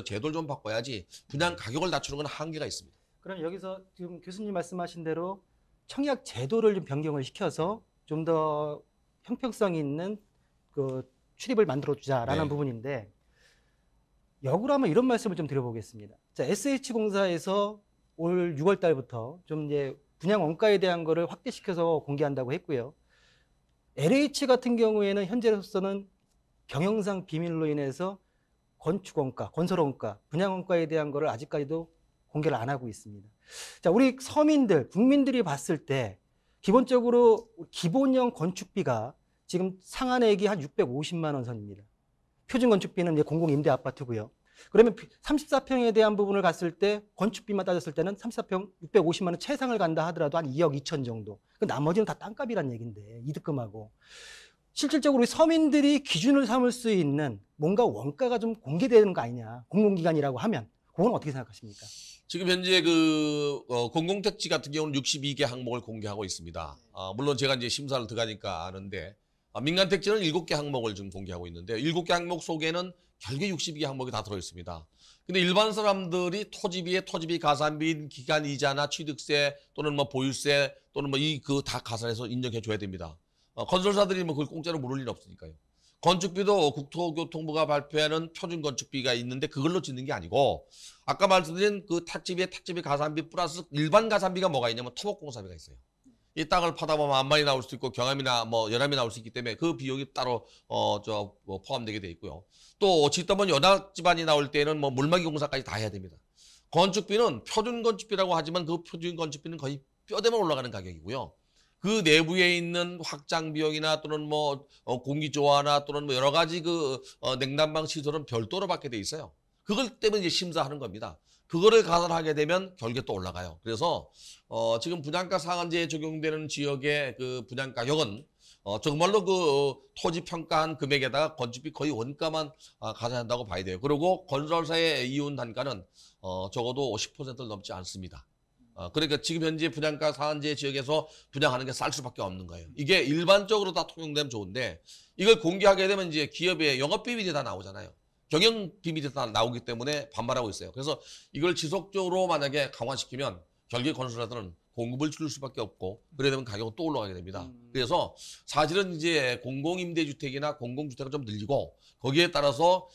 Speaker 4: 제도를 좀 바꿔야지 분양 가격을 낮추는 건 한계가 있습니다.
Speaker 2: 그럼 여기서 지금 교수님 말씀하신 대로 청약 제도를 좀 변경을 시켜서 좀 더 형평성 있는 그 출입을 만들어주자라는
Speaker 4: 네.
Speaker 2: 부분인데 역으로 한번 이런 말씀을 좀 드려보겠습니다. 자, SH공사에서 올 6월 달부터 좀 이제 분양 원가에 대한 거를 확대시켜서 공개한다고 했고요. LH 같은 경우에는 현재로서는 경영상 비밀로 인해서 건축 원가, 건설 원가, 분양 원가에 대한 거를 아직까지도 공개를 안 하고 있습니다. 자, 우리 서민들, 국민들이 봤을 때 기본적으로 기본형 건축비가 지금 상한액이 한 650만 원 선입니다. 표준 건축비는 이제 공공임대 아파트고요. 그러면 34평에 대한 부분을 갔을 때 건축비만 따졌을 때는 34평 650만 원 최상을 간다 하더라도 한 2억 2천 정도. 그 나머지는 다 땅값이란 얘기인데 이득금하고. 실질적으로 우리 서민들이 기준을 삼을 수 있는 뭔가 원가가 좀 공개되는 거 아니냐. 공공기관이라고 하면. 그건 어떻게 생각하십니까?
Speaker 4: 지금 현재 공공택지 같은 경우는 62개 항목을 공개하고 있습니다. 물론 제가 이제 심사를 들어가니까 아는데 민간택지는 7개 항목을 지금 공개하고 있는데 7개 항목 속에는 결국 62개 항목이 다 들어있습니다. 근데 일반 사람들이 토지비, 가산비, 기간 이자나 취득세 또는 뭐 보유세 또는 뭐 다 가산해서 인정해 줘야 됩니다. 건설사들이 뭐 그걸 공짜로 물을 일 없으니까요. 건축비도 국토교통부가 발표하는 표준 건축비가 있는데 그걸로 짓는 게 아니고 아까 말씀드린 그 택지비 가산비 플러스 일반 가산비가 뭐가 있냐면 토목공사비가 있어요. 이 땅을 파다 보면 암만이 나올 수 있고 경암이나 뭐 연암이 나올 수 있기 때문에 그 비용이 따로 포함되게 돼 있고요. 또 짓다 보면 연합 집안이 나올 때는 뭐 물막이 공사까지 다 해야 됩니다. 건축비는 표준 건축비라고 하지만 그 표준 건축비는 거의 뼈대만 올라가는 가격이고요. 그 내부에 있는 확장 비용이나 또는 뭐 공기조화나 또는 뭐 여러 가지 냉난방 시설은 별도로 받게 돼 있어요. 그걸 때문에 이제 심사하는 겁니다. 그거를 가산하게 되면 결국에 또 올라가요. 그래서 지금 분양가 상한제에 적용되는 지역의 그 분양 가격은 정말로 토지 평가한 금액에다가 건축비 거의 원가만 가산한다고 봐야 돼요. 그리고 건설사의 이윤 단가는 적어도 10%를 넘지 않습니다. 그러니까 지금 현재 분양가 상한제 지역에서 분양하는 게 쌀 수밖에 없는 거예요. 이게 일반적으로 다 통용되면 좋은데 이걸 공개하게 되면 이제 기업의 영업비밀이 다 나오잖아요. 경영 비밀이 다 나오기 때문에 반발하고 있어요. 그래서 이걸 지속적으로 만약에 강화시키면 결국에 건설사들은 공급을 줄일 수밖에 없고 그래 되면 가격은 또 올라가게 됩니다. 그래서 사실은 이제 공공임대주택이나 공공주택을 좀 늘리고 거기에 따라서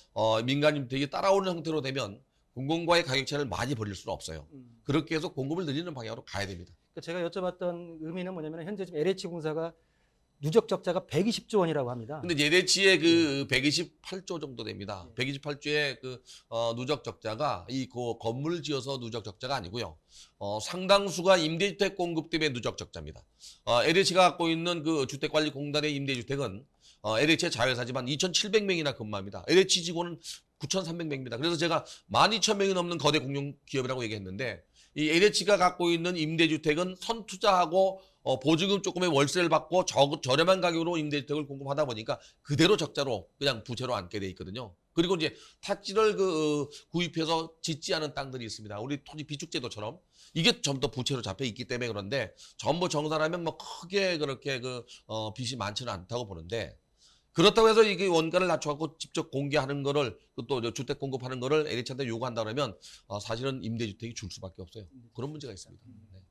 Speaker 4: 민간임대주택이 따라오는 형태로 되면 공공과의 가격 차이를 많이 벌릴 수는 없어요. 그렇게 해서 공급을 늘리는 방향으로 가야 됩니다.
Speaker 2: 그러니까 제가 여쭤봤던 의미는 뭐냐면 현재 지금 LH공사가 누적 적자가 120조 원이라고 합니다.
Speaker 4: 근데 LH의 128조 정도 됩니다. 128조의 누적 적자가 건물을 지어서 누적 적자가 아니고요. 상당수가 임대주택 공급 때문에 누적 적자입니다. LH가 갖고 있는 주택관리공단의 임대주택은 LH의 자회사지만 2,700명이나 근무합니다. LH 직원은 9,300명입니다. 그래서 제가 12,000명이 넘는 거대 공룡기업이라고 얘기했는데 이 LH가 갖고 있는 임대주택은 선투자하고 보증금 조금의 월세를 받고 저렴한 가격으로 임대주택을 공급하다 보니까 그대로 적자로 그냥 부채로 앉게 돼 있거든요. 그리고 이제 택지를 구입해서 짓지 않은 땅들이 있습니다. 우리 토지 비축제도처럼 이게 전부 다 부채로 잡혀 있기 때문에 그런데 전부 정산하면 뭐 크게 그렇게 빚이 많지는 않다고 보는데 그렇다고 해서 이게 원가를 낮춰갖고 직접 공개하는 거를 또 주택 공급하는 거를 LH한테 요구한다 그러면 사실은 임대주택이 줄 수밖에 없어요. 그런 문제가 있습니다. 네.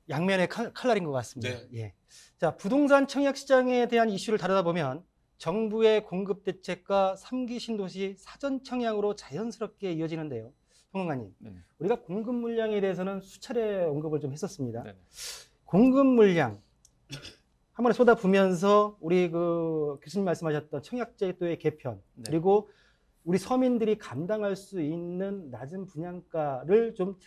Speaker 2: 양면의 칼날인 것 같습니다.
Speaker 4: 네.
Speaker 2: 예. 자, 부동산 청약 시장에 대한 이슈를 다루다 보면 정부의 공급 대책과 3기 신도시 사전 청약으로 자연스럽게 이어지는데요. 평론가님, 우리가 공급 물량에 대해서는 수차례 언급을 좀 했었습니다. 네네. 공급 물량 한 번에 쏟아부으면서 우리 교수님 말씀하셨던 청약제도의 개편 그리고 우리 서민들이 감당할 수 있는 낮은 분양가를 좀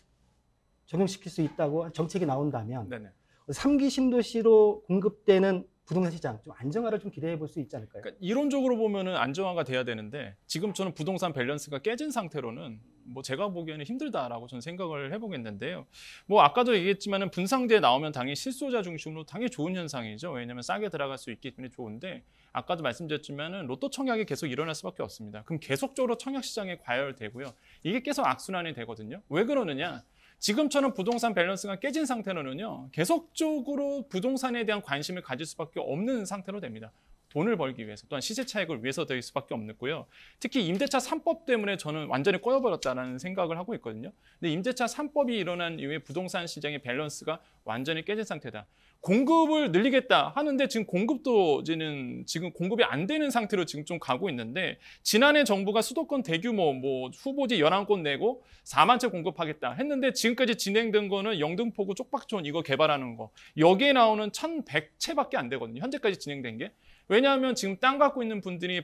Speaker 2: 적용시킬 수 있다고 정책이 나온다면 3기 신도시로 공급되는 부동산 시장 좀 안정화를 좀 기대해 볼 수 있지 않을까요?
Speaker 3: 그러니까 이론적으로 보면은 안정화가 돼야 되는데 지금 저는 부동산 밸런스가 깨진 상태로는 뭐 제가 보기에는 힘들다라고 저는 생각을 해보겠는데요. 뭐 아까도 얘기했지만은 분상제 나오면 당연히 실소자 중심으로 당연히 좋은 현상이죠. 왜냐하면 싸게 들어갈 수 있기 때문에 좋은데 아까도 말씀드렸지만은 로또 청약이 계속 일어날 수밖에 없습니다. 그럼 계속적으로 청약 시장에 과열되고요. 이게 계속 악순환이 되거든요. 왜 그러느냐? 지금처럼 부동산 밸런스가 깨진 상태로는요. 계속적으로 부동산에 대한 관심을 가질 수밖에 없는 상태로 됩니다. 돈을 벌기 위해서 또한 시세 차익을 위해서 될 수밖에 없고요. 특히 임대차 3법 때문에 저는 완전히 꺼여버렸다는 생각을 하고 있거든요. 근데 임대차 3법이 일어난 이후에 부동산 시장의 밸런스가 완전히 깨진 상태다. 공급을 늘리겠다 하는데 지금 지금 공급이 안 되는 상태로 지금 좀 가고 있는데 지난해 정부가 수도권 대규모 후보지 11곳 내고 4만 채 공급하겠다 했는데 지금까지 진행된 거는 영등포구 쪽박촌 이거 개발하는 거 여기에 나오는 1,100채밖에 안 되거든요. 현재까지 진행된 게. 왜냐하면 지금 땅 갖고 있는 분들이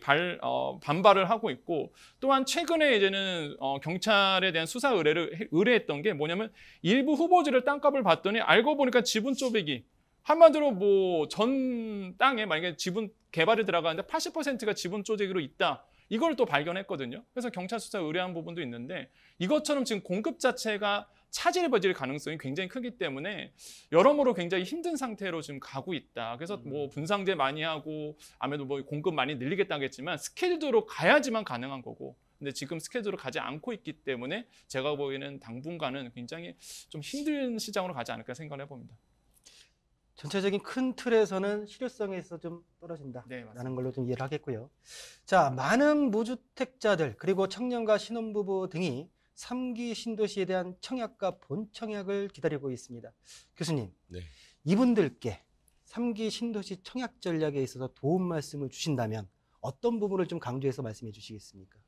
Speaker 3: 반발을 하고 있고 또한 최근에 이제는 경찰에 대한 수사 의뢰했던 게 뭐냐면 일부 후보지를 땅값을 봤더니 알고 보니까 지분 쪼개기 한마디로 전 땅에 만약에 지분 개발이 들어가는데 80%가 지분 쪼개기로 있다. 이걸 또 발견했거든요. 그래서 경찰 수사 의뢰한 부분도 있는데 이것처럼 지금 공급 자체가 차질이 벌어질 가능성이 굉장히 크기 때문에 여러모로 굉장히 힘든 상태로 지금 가고 있다. 그래서 분상제 많이 하고 아무래도 공급 많이 늘리겠다고 했지만 스케줄대로 가야지만 가능한 거고 근데 지금 스케줄을 가지 않고 있기 때문에 제가 보기에는 당분간은 굉장히 좀 힘든 시장으로 가지 않을까 생각을 해봅니다.
Speaker 2: 전체적인 큰 틀에서는 실효성에 있어서 좀
Speaker 3: 네,
Speaker 2: 떨어진다라는
Speaker 3: 맞습니다.
Speaker 2: 걸로 좀 이해를 하겠고요. 자, 많은 무주택자들 그리고 청년과 신혼부부 등이 3기 신도시에 대한 청약과 본청약을 기다리고 있습니다. 교수님,
Speaker 4: 네.
Speaker 2: 이분들께 3기 신도시 청약 전략에 있어서 도움 말씀을 주신다면 어떤 부분을 좀 강조해서 말씀해 주시겠습니까?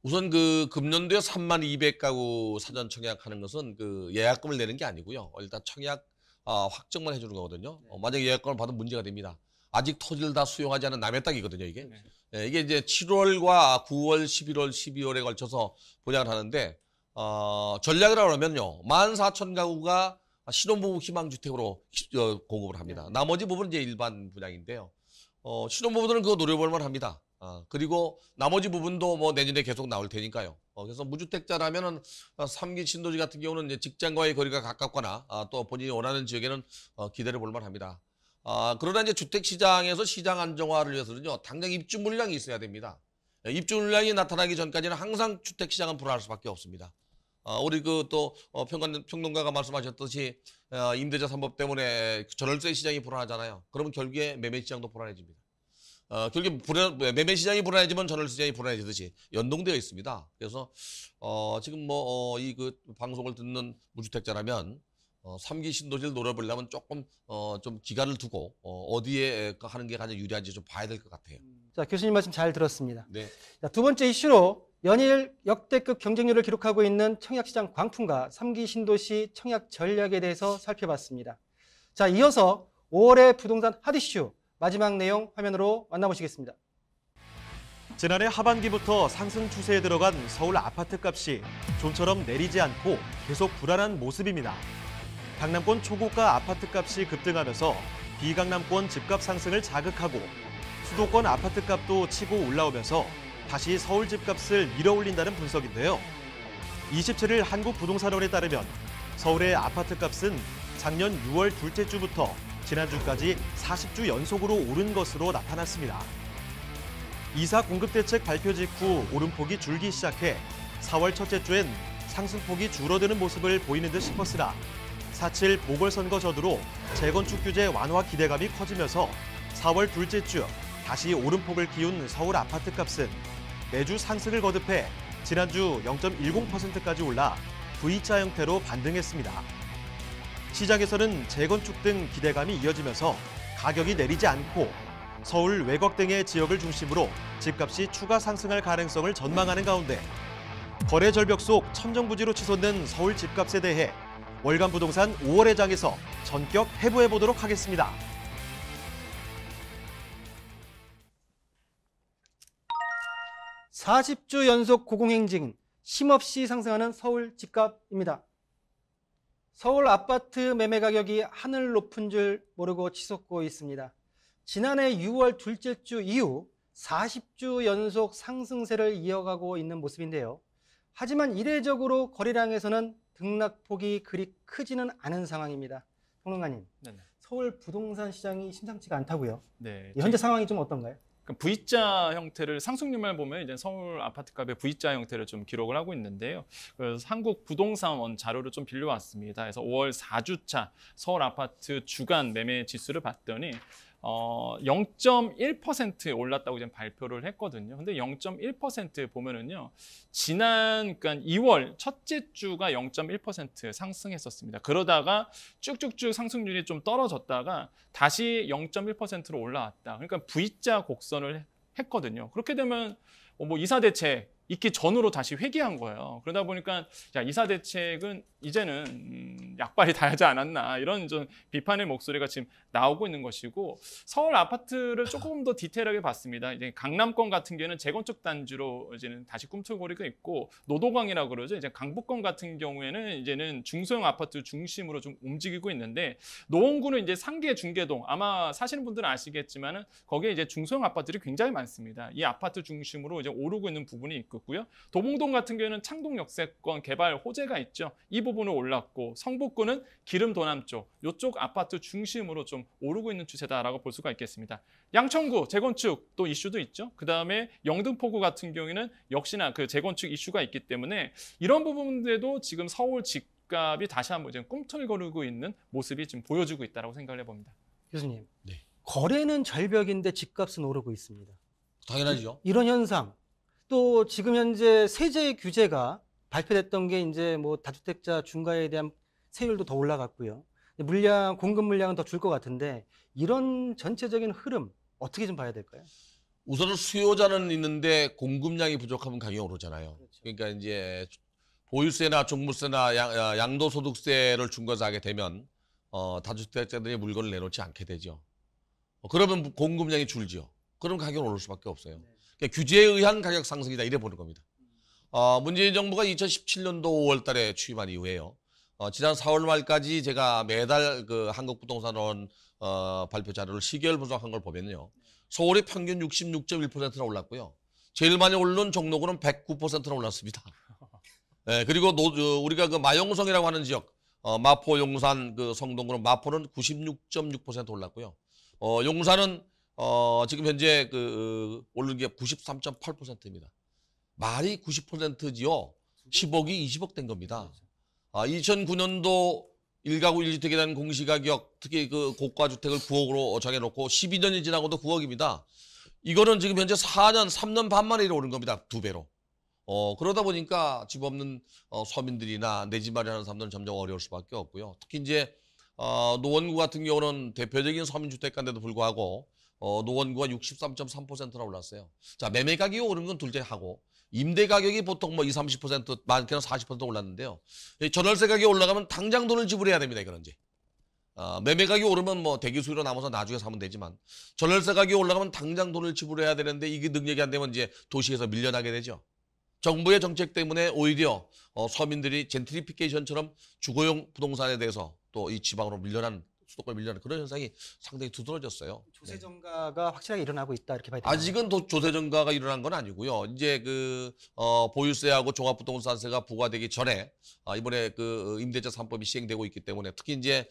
Speaker 4: 우선 그 금년도에 3200가구 사전 청약하는 것은 그 예약금을 내는 게 아니고요. 일단 청약 확정만 해주는 거거든요. 만약에 예약금을 받으면 문제가 됩니다. 아직 토지를 다 수용하지 않은 남의 땅이거든요, 이게.
Speaker 3: 네.
Speaker 4: 예, 이게 이제 7월과 9월, 11월, 12월에 걸쳐서 분양을 하는데 전략이라고 하면요. 14,000가구가 신혼부부 희망주택으로 공급을 합니다. 나머지 부분은 이제 일반 분양인데요. 신혼부부들은 그거 노려볼만 합니다. 그리고 나머지 부분도 뭐 내년에 계속 나올 테니까요. 그래서 무주택자라면은 3기 신도시 같은 경우는 이제 직장과의 거리가 가깝거나 또 본인이 원하는 지역에는 기다려 볼만 합니다. 그러나 이제 주택시장에서 시장 안정화를 위해서는요, 당장 입주 물량이 있어야 됩니다. 입주 물량이 나타나기 전까지는 항상 주택시장은 불안할 수밖에 없습니다. 우리 그 또 평론가가 말씀하셨듯이 임대차 3법 때문에 전월세 시장이 불안하잖아요. 그러면 결국에 매매 시장도 불안해집니다. 결국에 매매 시장이 불안해지면 전월세 시장이 불안해지듯이 연동되어 있습니다. 그래서 지금 뭐 이 그 방송을 듣는 무주택자라면 3기 신도시를 노려보려면 조금 좀 기간을 두고 어디에 하는 게 가장 유리한지 좀 봐야 될 것 같아요.
Speaker 2: 자, 교수님 말씀 잘 들었습니다.
Speaker 4: 네.
Speaker 2: 자, 두 번째 이슈로 연일 역대급 경쟁률을 기록하고 있는 청약시장 광풍과 3기 신도시 청약 전략에 대해서 살펴봤습니다. 자, 이어서 5월의 부동산 핫이슈 마지막 내용 화면으로 만나보시겠습니다.
Speaker 1: 지난해 하반기부터 상승 추세에 들어간 서울 아파트 값이 좀처럼 내리지 않고 계속 불안한 모습입니다. 강남권 초고가 아파트 값이 급등하면서 비강남권 집값 상승을 자극하고 수도권 아파트 값도 치고 올라오면서 다시 서울 집값을 밀어올린다는 분석인데요. 27일 한국부동산원에 따르면 서울의 아파트 값은 작년 6월 둘째 주부터 지난주까지 40주 연속으로 오른 것으로 나타났습니다. 이사 공급대책 발표 직후 오름폭이 줄기 시작해 4월 첫째 주엔 상승폭이 줄어드는 모습을 보이는 듯 싶었으나 4.7 보궐선거 전후로 재건축 규제 완화 기대감이 커지면서 4월 둘째 주 다시 오름폭을 키운 서울 아파트 값은 매주 상승을 거듭해 지난주 0.10%까지 올라 V자 형태로 반등했습니다. 시장에서는 재건축 등 기대감이 이어지면서 가격이 내리지 않고 서울 외곽 등의 지역을 중심으로 집값이 추가 상승할 가능성을 전망하는 가운데 거래 절벽 속 천정부지로 치솟는 서울 집값에 대해 월간 부동산 5월의 장에서 전격 해부해 보도록 하겠습니다.
Speaker 2: (40주) 연속 고공행진, 쉼없이 상승하는 서울 집값입니다. 서울 아파트 매매 가격이 하늘 높은 줄 모르고 치솟고 있습니다. 지난해 6월 둘째 주 이후 40주 연속 상승세를 이어가고 있는 모습인데요. 하지만 이례적으로 거래량에서는 등락폭이 그리 크지는 않은 상황입니다. 평론가님,
Speaker 3: 네네.
Speaker 2: 서울 부동산 시장이 심상치가 않다고요?
Speaker 3: 네.
Speaker 2: 현재 상황이 좀 어떤가요?
Speaker 3: V자 형태를 상승률만 보면 이제 서울 아파트 값의 V자 형태를 좀 기록을 하고 있는데요. 그래서 한국 부동산원 자료를 좀 빌려왔습니다. 그래서 5월 4주차 서울 아파트 주간 매매 지수를 봤더니 0.1% 올랐다고 지금 발표를 했거든요. 근데 0.1% 보면은요, 지난 그러니까 2월 첫째 주가 0.1% 상승했었습니다. 그러다가 쭉쭉쭉 상승률이 좀 떨어졌다가 다시 0.1%로 올라왔다. 그러니까 V자 곡선을 했거든요. 그렇게 되면 뭐 이사 대책 있기 전으로 다시 회귀한 거예요. 그러다 보니까 야, 이사 대책은 이제는 약발이 닿지 않았나 이런 좀 비판의 목소리가 지금 나오고 있는 것이고, 서울 아파트를 조금 더 디테일하게 봤습니다. 이제 강남권 같은 경우는 재건축 단지로 이제는 다시 꿈틀거리고 있고, 노도강이라고 그러죠. 이제 강북권 같은 경우에는 이제는 중소형 아파트 중심으로 좀 움직이고 있는데, 노원구는 이제 상계 중계동, 아마 사시는 분들은 아시겠지만은 거기에 이제 중소형 아파트들이 굉장히 많습니다. 이 아파트 중심으로 이제 오르고 있는 부분이 있고, 올라뒀고요. 도봉동 같은 경우에는 창동 역세권 개발 호재가 있죠. 이 부분은 올랐고 성북구는 기름 도남 쪽, 이쪽 아파트 중심으로 좀 오르고 있는 추세다라고 볼 수가 있겠습니다. 양천구 재건축 또 이슈도 있죠. 그다음에 영등포구 같은 경우에는 역시나 그 재건축 이슈가 있기 때문에 이런 부분들도 지금 서울 집값이 다시 한번 지금 꿈틀거리고 있는 모습이 지금 보여주고 있다고 생각을 해봅니다.
Speaker 2: 교수님,
Speaker 4: 네.
Speaker 2: 거래는 절벽인데 집값은 오르고 있습니다.
Speaker 4: 당연하죠.
Speaker 2: 이런 현상, 또 지금 현재 세제 규제가 발표됐던 게 이제 뭐 다주택자 중과에 대한 세율도 더 올라갔고요. 공급 물량은 더 줄 것 같은데 이런 전체적인 흐름 어떻게 좀 봐야 될까요?
Speaker 4: 우선은 수요자는 있는데 공급량이 부족하면 가격이 오르잖아요.
Speaker 2: 그렇죠.
Speaker 4: 그러니까 이제 보유세나 종부세나 양도소득세를 중과하게 되면 다주택자들이 물건을 내놓지 않게 되죠. 그러면 공급량이 줄죠. 그럼 가격이 오를 수밖에 없어요. 그러니까 규제에 의한 가격 상승이다 이래 보는 겁니다. 문재인 정부가 2017년도 5월 달에 취임한 이후에요. 지난 4월 말까지 제가 매달 그 한국부동산원 발표 자료를 시계열 분석한 걸 보면요. 서울이 평균 66.1%나 올랐고요. 제일 많이 오른 종로구는 109%나 올랐습니다. 네, 그리고 우리가 그 마용성이라고 하는 지역, 마포, 용산, 그 성동구는 마포는 96.6% 올랐고요. 용산은 지금 현재 오른 게 93.8%입니다. 말이 90%지요. 10억이 20억 된 겁니다. 2009년도 1가구 1주택에 대한 공시가격, 특히 그 고가 주택을 9억으로 정해놓고 12년이 지나고도 9억입니다. 이거는 지금 현재 3년 반 만에 오른 겁니다. 2배로. 그러다 보니까 집 없는 서민들이나 내 집 마련하는 사람들은 점점 어려울 수밖에 없고요. 특히 이제 노원구 같은 경우는 대표적인 서민주택가인데도 불구하고 노원구가 63.3%나 올랐어요. 자, 매매 가격이 오른 건 둘째 하고 임대 가격이 보통 뭐 20, 30% 많게는 40% 올랐는데요. 전월세 가격이 올라가면 당장 돈을 지불해야 됩니다. 이거는 이제. 매매 가격이 오르면 뭐 대기 수요로 남아서 나중에 사면 되지만 전월세 가격이 올라가면 당장 돈을 지불해야 되는데 이게 능력이 안 되면 이제 도시에서 밀려나게 되죠. 정부의 정책 때문에 오히려 서민들이 젠트리피케이션처럼 주거용 부동산에 대해서 또 이 지방으로 밀려난 수도권 밀려난 그런 현상이 상당히 두드러졌어요.
Speaker 2: 조세 증가가 확실하게 일어나고 있다 이렇게 봐야 되나요?
Speaker 4: 아직은 조세 증가가 일어난 건 아니고요. 이제 보유세하고 종합부동산세가 부과되기 전에 이번에 임대차 3법이 시행되고 있기 때문에 특히 이제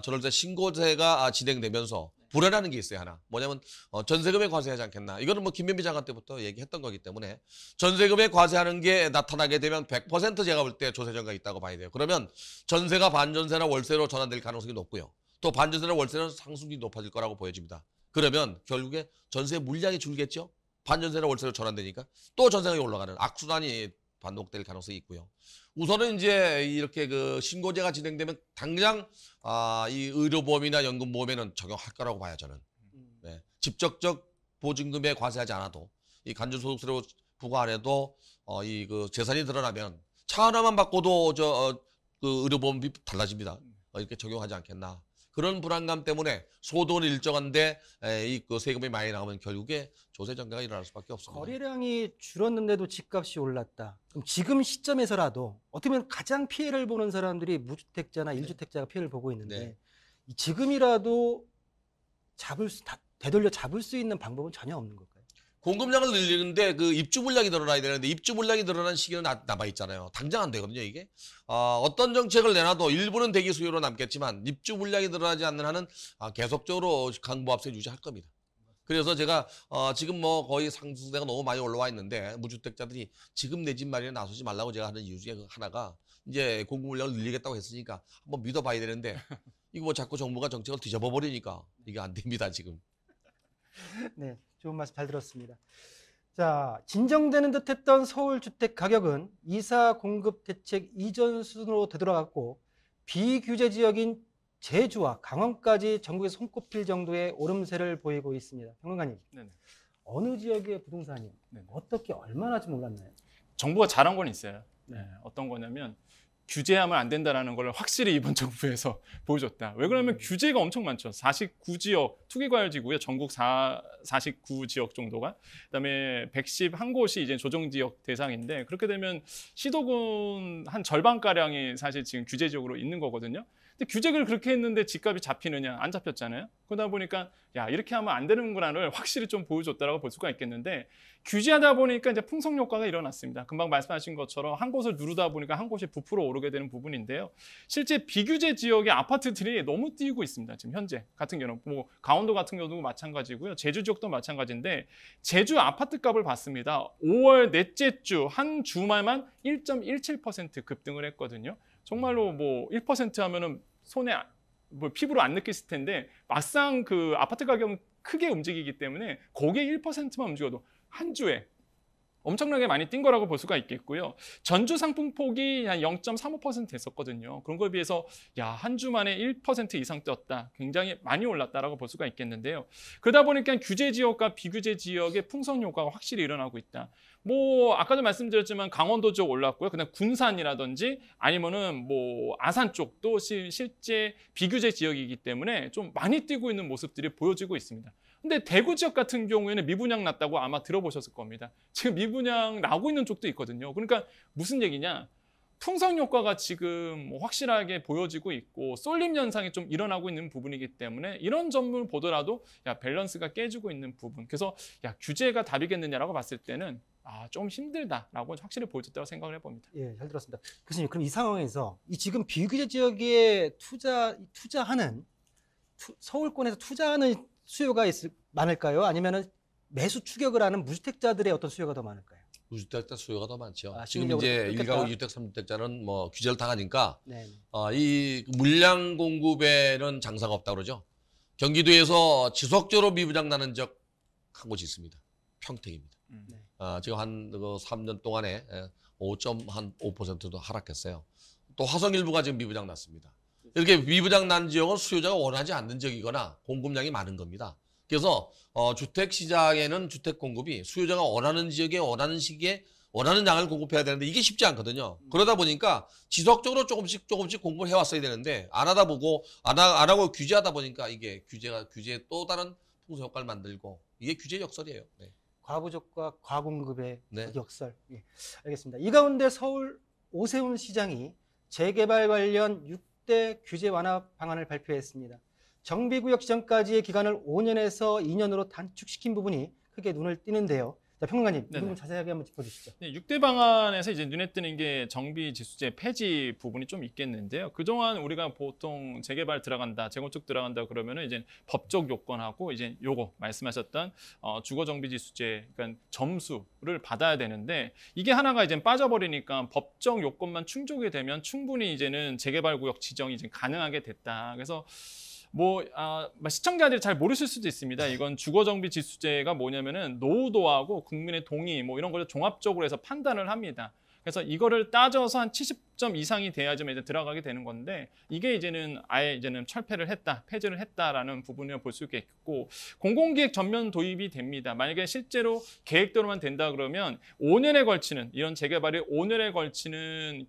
Speaker 4: 전월세 신고세가 진행되면서 불안하는 게 있어요. 하나 뭐냐면 전세금에 과세하지 않겠나. 이거는 뭐 김현미 장관 때부터 얘기했던 거기 때문에 전세금에 과세하는 게 나타나게 되면 100% 제가 볼 때 조세 증가가 있다고 봐야 돼요. 그러면 전세가 반전세나 월세로 전환될 가능성이 높고요. 또 반전세나 월세는 상승률이 높아질 거라고 보여집니다. 그러면 결국에 전세 물량이 줄겠죠. 반전세나 월세로 전환되니까 또 전세가 올라가는 악순환이 반복될 가능성이 있고요. 우선은 이제 이렇게 신고제가 진행되면 당장 이 의료보험이나 연금보험에는 적용할 거라고 봐요 저는. 네. 직접적 보증금에 과세하지 않아도 이 간접소득세로 부과 안 해도 재산이 드러나면 차 하나만 바꿔도 의료보험비 달라집니다. 이렇게 적용하지 않겠나. 그런 불안감 때문에 소득은 일정한데 세금이 많이 나오면 결국에 조세 증가가 일어날 수밖에 없습니다.
Speaker 2: 거래량이 줄었는데도 집값이 올랐다. 그럼 지금 시점에서라도 어떻게 보면 가장 피해를 보는 사람들이 무주택자나 1주택자가 피해를 보고 있는데 지금이라도 되돌려 잡을 수 있는 방법은 전혀 없는 걸까요?
Speaker 4: 공급량을 늘리는데 입주 물량이 늘어나야 되는데 입주 물량이 늘어난 시기는 남아 있잖아요. 당장 안 되거든요, 이게. 어떤 정책을 내놔도 일부는 대기 수요로 남겠지만 입주 물량이 늘어나지 않는 한은 계속적으로 강보합세 유지할 겁니다. 그래서 제가 지금 뭐 거의 상승세가 너무 많이 올라와 있는데 무주택자들이 지금 내 집 마련에 나서지 말라고 제가 하는 이유 중에 하나가 이제 공급 물량을 늘리겠다고 했으니까 한번 믿어봐야 되는데 이거 뭐 자꾸 정부가 정책을 뒤집어 버리니까 이게 안 됩니다, 지금.
Speaker 2: 네, 좋은 말씀 잘 들었습니다. 자, 진정되는 듯했던 서울 주택 가격은 이사 공급 대책 이전 수준으로 되돌아갔고 비규제 지역인 제주와 강원까지 전국에서 손꼽힐 정도의 오름세를 보이고 있습니다. 평론가님,
Speaker 3: 네네.
Speaker 2: 어느 지역의 부동산이
Speaker 3: 네네.
Speaker 2: 어떻게 얼마나 좀 올랐나요?
Speaker 3: 정부가 잘한 건 있어요. 어떤 거냐면 규제하면 안 된다라는 걸 확실히 이번 정부에서 보여줬다. 왜 그러냐면 규제가 엄청 많죠. 49지역 투기과열지구에 전국 49지역 정도가 그다음에 111곳이 이제 조정지역 대상인데 그렇게 되면 시도군 한 절반가량이 사실 지금 규제 지역으로 있는 거거든요. 근데 규제를 그렇게 했는데 집값이 잡히느냐? 안 잡혔잖아요. 그러다 보니까 야, 이렇게 하면 안 되는구나를 확실히 좀 보여줬다라고 볼 수가 있겠는데, 규제하다 보니까 이제 풍성 효과가 일어났습니다. 금방 말씀하신 것처럼 한 곳을 누르다 보니까 한 곳이 부풀어 오르게 되는 부분인데요. 실제 비규제 지역의 아파트들이 너무 뛰고 있습니다. 지금 현재 같은 경우는 뭐 강원도 같은 경우도 마찬가지고요. 제주 지역도 마찬가지인데, 제주 아파트 값을 봤습니다. 5월 넷째 주 한 주말만 1.17% 급등을 했거든요. 정말로 뭐 1% 하면은 손에 뭐 피부로 안 느꼈을 텐데, 막상 그 아파트 가격은 크게 움직이기 때문에 거기에 1%만 움직여도 한 주에 엄청나게 많이 뛴 거라고 볼 수가 있겠고요. 전주 상승폭이 한 0.35% 됐었거든요. 그런 거에 비해서 야, 한 주 만에 1% 이상 뛰었다. 굉장히 많이 올랐다라고 볼 수가 있겠는데요. 그러다 보니까 규제 지역과 비규제 지역의 풍성 효과가 확실히 일어나고 있다. 뭐 아까도 말씀드렸지만 강원도 쪽 올랐고요. 그다음 군산이라든지 아니면은 뭐 아산 쪽도 실제 비규제 지역이기 때문에 좀 많이 뛰고 있는 모습들이 보여지고 있습니다. 근데 대구 지역 같은 경우에는 미분양 났다고 아마 들어보셨을 겁니다. 지금 미분양 나고 있는 쪽도 있거든요. 그러니까 무슨 얘기냐? 풍성 효과가 지금 확실하게 보여지고 있고 쏠림 현상이 좀 일어나고 있는 부분이기 때문에 이런 점을 보더라도 야, 밸런스가 깨지고 있는 부분. 그래서 야, 규제가 답이겠느냐라고 봤을 때는 좀 힘들다라고 확실히 보여줬다고 생각을 해봅니다.
Speaker 2: 예, 잘 들었습니다. 교수님, 그럼 이 상황에서 이 지금 비규제 지역에 투자하는 서울권에서 투자하는 수요가 많을까요? 아니면은 매수 추격을 하는 무주택자들의 어떤 수요가 더 많을까요?
Speaker 4: 무주택자 수요가 더 많죠. 지금
Speaker 2: 심리적으로
Speaker 4: 이제
Speaker 2: 그렇겠다.
Speaker 4: 1가구 2주택, 3주택자는 뭐 규제를 당하니까
Speaker 2: 네.
Speaker 4: 이 물량 공급에는 장사가 없다고 그러죠. 경기도에서 지속적으로 미분양 나는 지역 한 곳이 있습니다. 평택입니다.
Speaker 2: 네.
Speaker 4: 지금 한 3년 동안에 5.5%도 하락했어요. 또 화성 일부가 지금 미분양 났습니다. 이렇게 미분양 난 지역은 수요자가 원하지 않는 지역이거나 공급량이 많은 겁니다. 그래서 주택 시장에는 주택 공급이 수요자가 원하는 지역에 원하는 시기에 원하는 양을 공급해야 되는데 이게 쉽지 않거든요. 그러다 보니까 지속적으로 조금씩 공급을 해왔어야 되는데 안 하고 규제하다 보니까 이게 규제의 또 다른 풍수 효과를 만들고 이게 규제 역설이에요. 네.
Speaker 2: 과부족과 과공급의
Speaker 4: 네.
Speaker 2: 역설. 예, 알겠습니다. 이 가운데 서울 오세훈 시장이 재개발 관련 6대 규제 완화 방안을 발표했습니다. 정비구역 지정까지의 기간을 5년에서 2년으로 단축시킨 부분이 크게 눈을 띄는데요. 자, 평론가님, 이
Speaker 3: 네네.
Speaker 2: 부분 자세하게 한번 짚어주시죠.
Speaker 3: 네, 6대 방안에서 이제 눈에 띄는 게 정비지수제 폐지 부분이 좀 있겠는데요. 그동안 우리가 보통 재개발 들어간다, 재건축 들어간다 그러면은 이제 법적 요건하고 이제 요거 말씀하셨던 주거정비지수제, 그러니까 점수를 받아야 되는데 이게 하나가 이제 빠져버리니까 법적 요건만 충족이 되면 충분히 이제는 재개발구역 지정이 이제 가능하게 됐다. 그래서 시청자들이 잘 모르실 수도 있습니다. 이건 주거정비지수제가 뭐냐면은 노후도하고 국민의 동의 이런 걸 종합적으로 해서 판단을 합니다. 그래서 이거를 따져서 한 70점 이상이 돼야지만 이제 들어가게 되는 건데 이게 이제는 아예 이제는 폐지를 했다라는 부분을 볼 수 있겠고 공공기획 전면 도입이 됩니다. 만약에 실제로 계획대로만 된다 그러면 5년에 걸치는 이런 재개발이 5년에 걸치는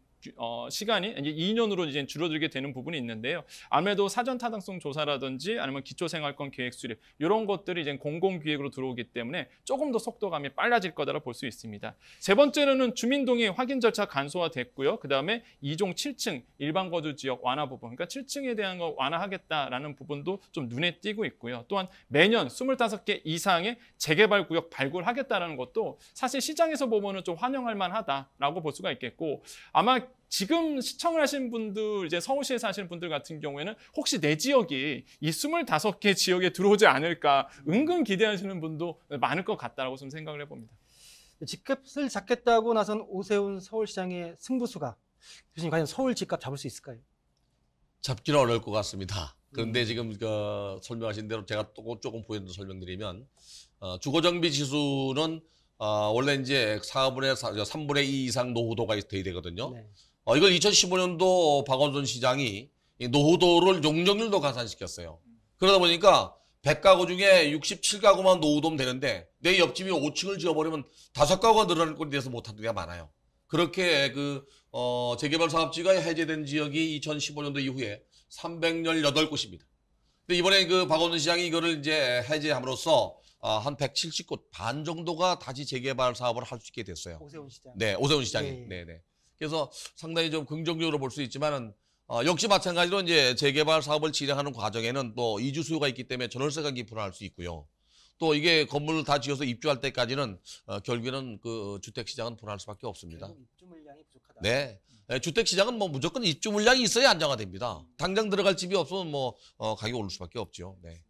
Speaker 3: 시간이 이제 2년으로 이제 줄어들게 되는 부분이 있는데요. 아무래도 사전 타당성 조사라든지 아니면 기초생활권 계획 수립 이런 것들이 이제 공공기획으로 들어오기 때문에 조금 더 속도감이 빨라질 거다라고 볼 수 있습니다. 세 번째로는 주민동의 확인 절차 간소화됐고요. 그 다음에 2종 7층 일반 거주 지역 완화 부분, 그러니까 7층에 대한 거 완화하겠다라는 부분도 좀 눈에 띄고 있고요. 또한 매년 25개 이상의 재개발 구역 발굴하겠다라는 것도 사실 시장에서 보면은 좀 환영할 만하다라고 볼 수가 있겠고 아마 지금 시청을 하신 분들, 이제 서울시에 사시는 분들 같은 경우에는 혹시 내 지역이 이 25개 지역에 들어오지 않을까 은근 기대하시는 분도 많을 것 같다라고 좀 생각을 해봅니다.
Speaker 2: 집값을 잡겠다고 나선 오세훈 서울시장의 승부수가 교수님 과연 서울 집값 잡을 수 있을까요?
Speaker 4: 잡기는 어려울 것 같습니다. 그런데 지금 설명하신 대로 제가 또 조금 보여드려 설명드리면 주거정비 지수는 원래 이제 3분의 2 이상 노후도가 돼야 되거든요.
Speaker 2: 네.
Speaker 4: 이걸 2015년도 박원순 시장이 이 노후도를 용적률도 가산시켰어요. 그러다 보니까 100가구 중에 67가구만 노후도면 되는데 내 옆집이 5층을 지어버리면 5가구가 늘어날 꼴이 돼서 못하는 데가 많아요. 그렇게 재개발 사업지가 해제된 지역이 2015년도 이후에 318곳입니다. 근데 이번에 박원순 시장이 이거를 이제 해제함으로써 한 170곳 반 정도가 다시 재개발 사업을 할 수 있게 됐어요.
Speaker 2: 오세훈 시장.
Speaker 4: 네, 오세훈 시장이.
Speaker 2: 예.
Speaker 4: 네, 네. 그래서 상당히 좀 긍정적으로 볼 수 있지만은 역시 마찬가지로 이제 재개발 사업을 진행하는 과정에는 또 이주 수요가 있기 때문에 전월세 가격이 불안할 수 있고요. 또 이게 건물을 다 지어서 입주할 때까지는 결국에는 그 주택 시장은 불안할 수밖에 없습니다.
Speaker 2: 입주 물량이 부족하다.
Speaker 4: 네. 주택 시장은 뭐 무조건 입주 물량이 있어야 안정화됩니다. 당장 들어갈 집이 없으면 뭐 가격이 오를 수밖에 없죠. 네.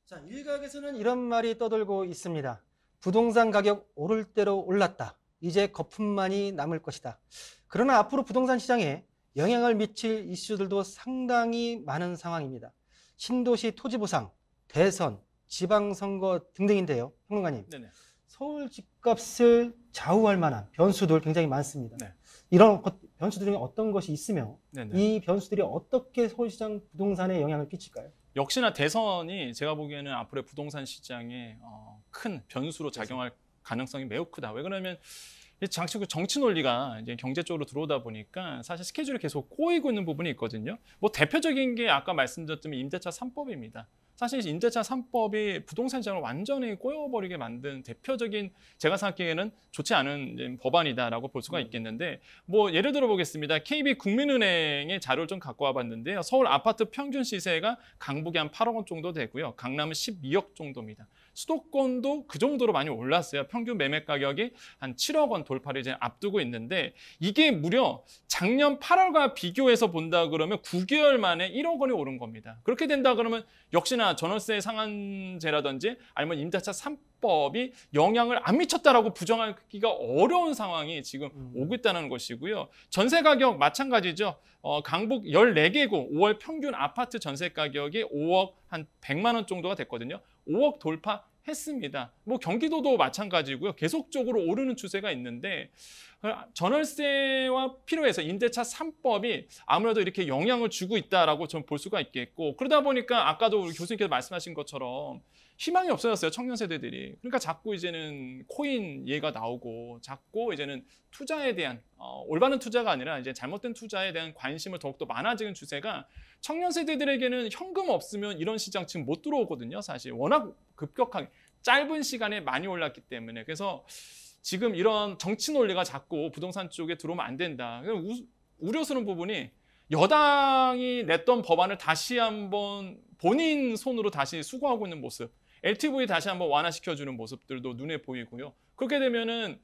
Speaker 2: 자, 일각에서는 이런 말이 떠돌고 있습니다. 부동산 가격 오를 대로 올랐다. 이제 거품만이 남을 것이다. 그러나 앞으로 부동산 시장에 영향을 미칠 이슈들도 상당히 많은 상황입니다. 신도시 토지 보상, 대선, 지방선거 등등인데요. 평론가님,
Speaker 3: 네네.
Speaker 2: 서울 집값을 좌우할 만한 변수들 굉장히 많습니다.
Speaker 3: 네.
Speaker 2: 이런 변수들 중에 어떤 것이 있으며
Speaker 3: 네네.
Speaker 2: 이 변수들이 어떻게 서울시장 부동산에 영향을 끼칠까요?
Speaker 3: 역시나 대선이 제가 보기에는 앞으로의 부동산 시장에 큰 변수로 작용할 가능성이 매우 크다. 왜 그러냐면 정치 논리가 이제 경제 쪽으로 들어오다 보니까 사실 스케줄이 계속 꼬이고 있는 부분이 있거든요. 뭐 대표적인 게 아까 말씀드렸던 임대차 3법입니다. 사실 임대차 3법이 부동산 시장을 완전히 꼬여버리게 만든 대표적인 제가 생각하기에는 좋지 않은 이제 법안이다라고 볼 수가 있겠는데 뭐 예를 들어 보겠습니다. KB국민은행의 자료를 좀 갖고 와봤는데요. 서울 아파트 평균 시세가 강북이 한 8억 원 정도 되고요. 강남은 12억 정도입니다. 수도권도 그 정도로 많이 올랐어요. 평균 매매 가격이 한 7억 원 돌파를 이제 앞두고 있는데 이게 무려 작년 8월과 비교해서 본다 그러면 9개월 만에 1억 원이 오른 겁니다. 그렇게 된다 그러면 역시나 전월세 상한제라든지 아니면 임대차 3법이 영향을 안 미쳤다라고 부정하기가 어려운 상황이 지금 오고 있다는 것이고요. 전세 가격 마찬가지죠. 강북 14개구 5월 평균 아파트 전세 가격이 5억 한 100만 원 정도가 됐거든요. 5억 돌파했습니다. 뭐 경기도도 마찬가지고요. 계속적으로 오르는 추세가 있는데 전월세와 필요해서 임대차 3법이 아무래도 이렇게 영향을 주고 있다라고 저는 볼 수가 있겠고 그러다 보니까 아까도 우리 교수님께서 말씀하신 것처럼 희망이 없어졌어요. 청년 세대들이. 그러니까 자꾸 이제는 코인 예가 나오고 자꾸 이제는 투자에 대한 올바른 투자가 아니라 이제 잘못된 투자에 대한 관심을 더욱더 많아지는 추세가 청년 세대들에게는 현금 없으면 이런 시장 지금 못 들어오거든요. 사실 워낙 급격하게 짧은 시간에 많이 올랐기 때문에 그래서 지금 이런 정치 논리가 자꾸 부동산 쪽에 들어오면 안 된다. 우려스러운 부분이 여당이 냈던 법안을 다시 한번 본인 손으로 다시 수거하고 있는 모습, LTV 다시 한번 완화시켜주는 모습들도 눈에 보이고요. 그렇게 되면은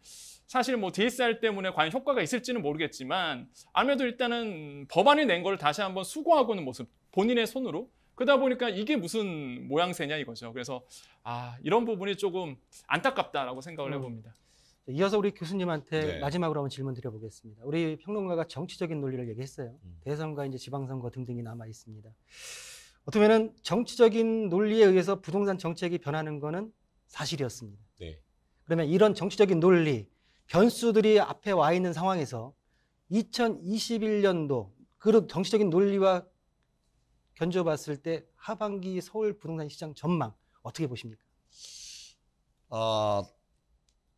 Speaker 3: 사실 뭐 DSR 때문에 과연 효과가 있을지는 모르겠지만 아무래도 일단은 법안이 낸 걸 다시 한번 수거하고 있는 모습, 본인의 손으로. 그러다 보니까 이게 무슨 모양새냐 이거죠. 그래서 이런 부분이 조금 안타깝다라고 생각을 해봅니다.
Speaker 2: 이어서 우리 교수님한테
Speaker 4: 네.
Speaker 2: 마지막으로 한번 질문 드려보겠습니다. 우리 평론가가 정치적인 논리를 얘기했어요. 대선과 이제 지방선거 등등이 남아 있습니다. 어떻게 보면 정치적인 논리에 의해서 부동산 정책이 변하는 것은 사실이었습니다.
Speaker 4: 네.
Speaker 2: 그러면 이런 정치적인 논리, 변수들이 앞에 와 있는 상황에서 2021년도 그 정치적인 논리와 견줘봤을 때 하반기 서울 부동산 시장 전망 어떻게 보십니까?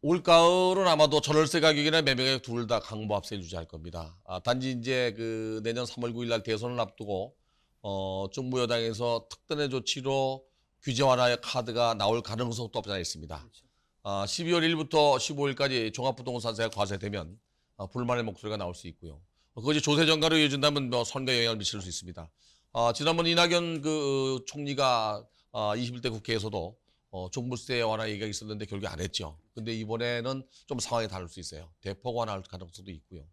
Speaker 4: 올가을은 아마도 전월세 가격이나 매매 가격 둘 다 강보 압세를 유지할 겁니다. 단지 이제 그 내년 3월 9일 날 대선을 앞두고 정부 여당에서 특단의 조치로 규제 완화의 카드가 나올 가능성도 없지 않아 있습니다.
Speaker 2: 그렇죠.
Speaker 4: 12월 1일부터 15일까지 종합부동산세가 과세되면 불만의 목소리가 나올 수 있고요. 그것이 조세 전가로 이어진다면 선거에 영향을 미칠 수 있습니다. 지난번 이낙연 그 총리가 21대 국회에서도 종부세 완화 얘기가 있었는데 결국 안 했죠. 근데 이번에는 좀 상황이 다를 수 있어요. 대폭 완화할 가능성도 있고요.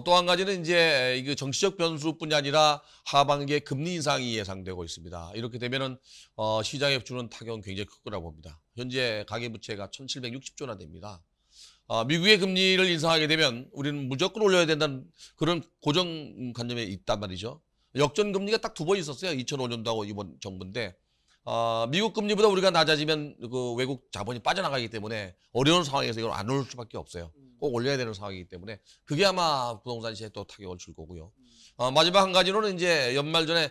Speaker 4: 또 한 가지는 이제 이게 정치적 변수뿐이 아니라 하반기에 금리 인상이 예상되고 있습니다. 이렇게 되면은 시장에 주는 타격은 굉장히 클 거라고 봅니다. 현재 가계부채가 1,760조나 됩니다. 미국의 금리를 인상하게 되면 우리는 무조건 올려야 된다는 그런 고정관념에 있단 말이죠. 역전금리가 딱 2번 있었어요. 2005년도하고 이번 정부인데 미국 금리보다 우리가 낮아지면 그 외국 자본이 빠져나가기 때문에 어려운 상황에서 이걸 안 올 수밖에 없어요. 꼭 올려야 되는 상황이기 때문에 그게 아마 부동산 시장에 또 타격을 줄 거고요. 마지막 한 가지로는 이제 연말 전에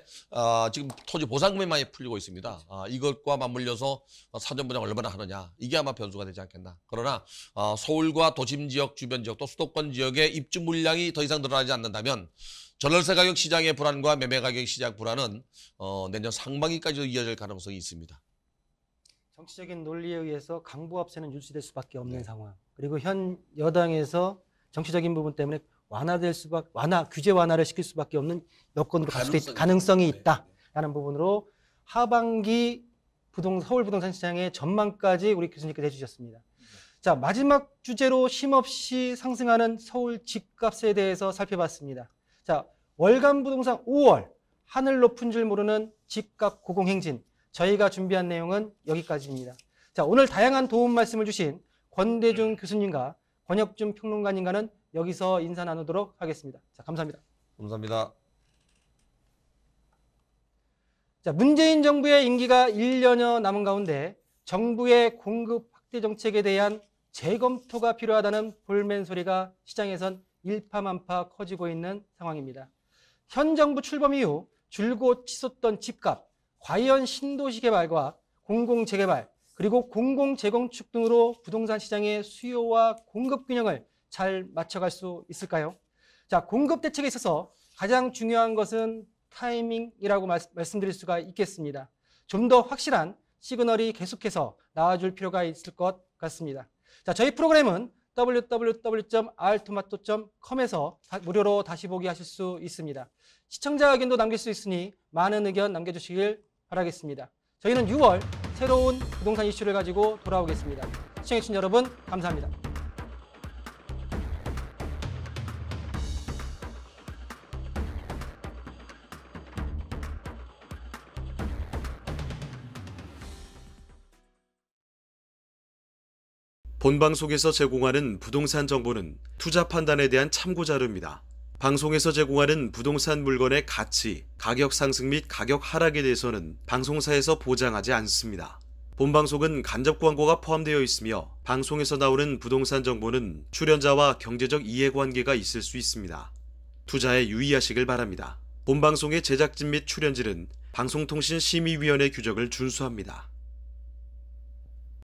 Speaker 4: 지금 토지 보상금이 많이 풀리고 있습니다. 이것과 맞물려서 사전 분양 얼마나 하느냐 이게 아마 변수가 되지 않겠나. 그러나 서울과 도심 지역, 주변 지역 또 수도권 지역의 입주 물량이 더 이상 늘어나지 않는다면 전월세 가격 시장의 불안과 매매 가격 시장 불안은 내년 상반기까지도 이어질 가능성이 있습니다.
Speaker 2: 정치적인 논리에 의해서 강보합세는 유지될 수밖에 없는 상황. 그리고 현 여당에서 정치적인 부분 때문에 규제 완화를 시킬 수밖에 없는 여건으로 갈 수도 있다. 가능성이 있다라는 부분으로 하반기 서울 부동산 시장의 전망까지 우리 교수님께서 해주셨습니다. 자, 마지막 주제로 쉼없이 상승하는 서울 집값에 대해서 살펴봤습니다. 자, 월간 부동산 5월 하늘 높은 줄 모르는 집값 고공행진, 저희가 준비한 내용은 여기까지입니다. 자, 오늘 다양한 도움 말씀을 주신 권대중 교수님과 권혁준 평론가님과는 여기서 인사 나누도록 하겠습니다. 자, 감사합니다.
Speaker 4: 감사합니다.
Speaker 2: 자, 문재인 정부의 임기가 1년여 남은 가운데 정부의 공급 확대 정책에 대한 재검토가 필요하다는 볼멘 소리가 시장에선 일파만파 커지고 있는 상황입니다. 현 정부 출범 이후 줄곧 치솟던 집값, 과연 신도시 개발과 공공재개발, 그리고 공공재건축 등으로 부동산 시장의 수요와 공급 균형을 잘 맞춰갈 수 있을까요? 자, 공급 대책에 있어서 가장 중요한 것은 타이밍이라고 말씀드릴 수가 있겠습니다. 좀 더 확실한 시그널이 계속해서 나와줄 필요가 있을 것 같습니다. 자, 저희 프로그램은 www.rtomato.com에서 무료로 다시 보기 하실 수 있습니다. 시청자 의견도 남길 수 있으니 많은 의견 남겨주시길 바라겠습니다. 저희는 6월 새로운 부동산 이슈를 가지고 돌아오겠습니다. 시청해주신 여러분 감사합니다.
Speaker 1: 본방송에서 제공하는 부동산 정보는 투자 판단에 대한 참고 자료입니다. 방송에서 제공하는 부동산 물건의 가치, 가격 상승 및 가격 하락에 대해서는 방송사에서 보장하지 않습니다. 본방송은 간접 광고가 포함되어 있으며 방송에서 나오는 부동산 정보는 출연자와 경제적 이해관계가 있을 수 있습니다. 투자에 유의하시길 바랍니다. 본방송의 제작진 및 출연진은 방송통신심의위원회 규정을 준수합니다.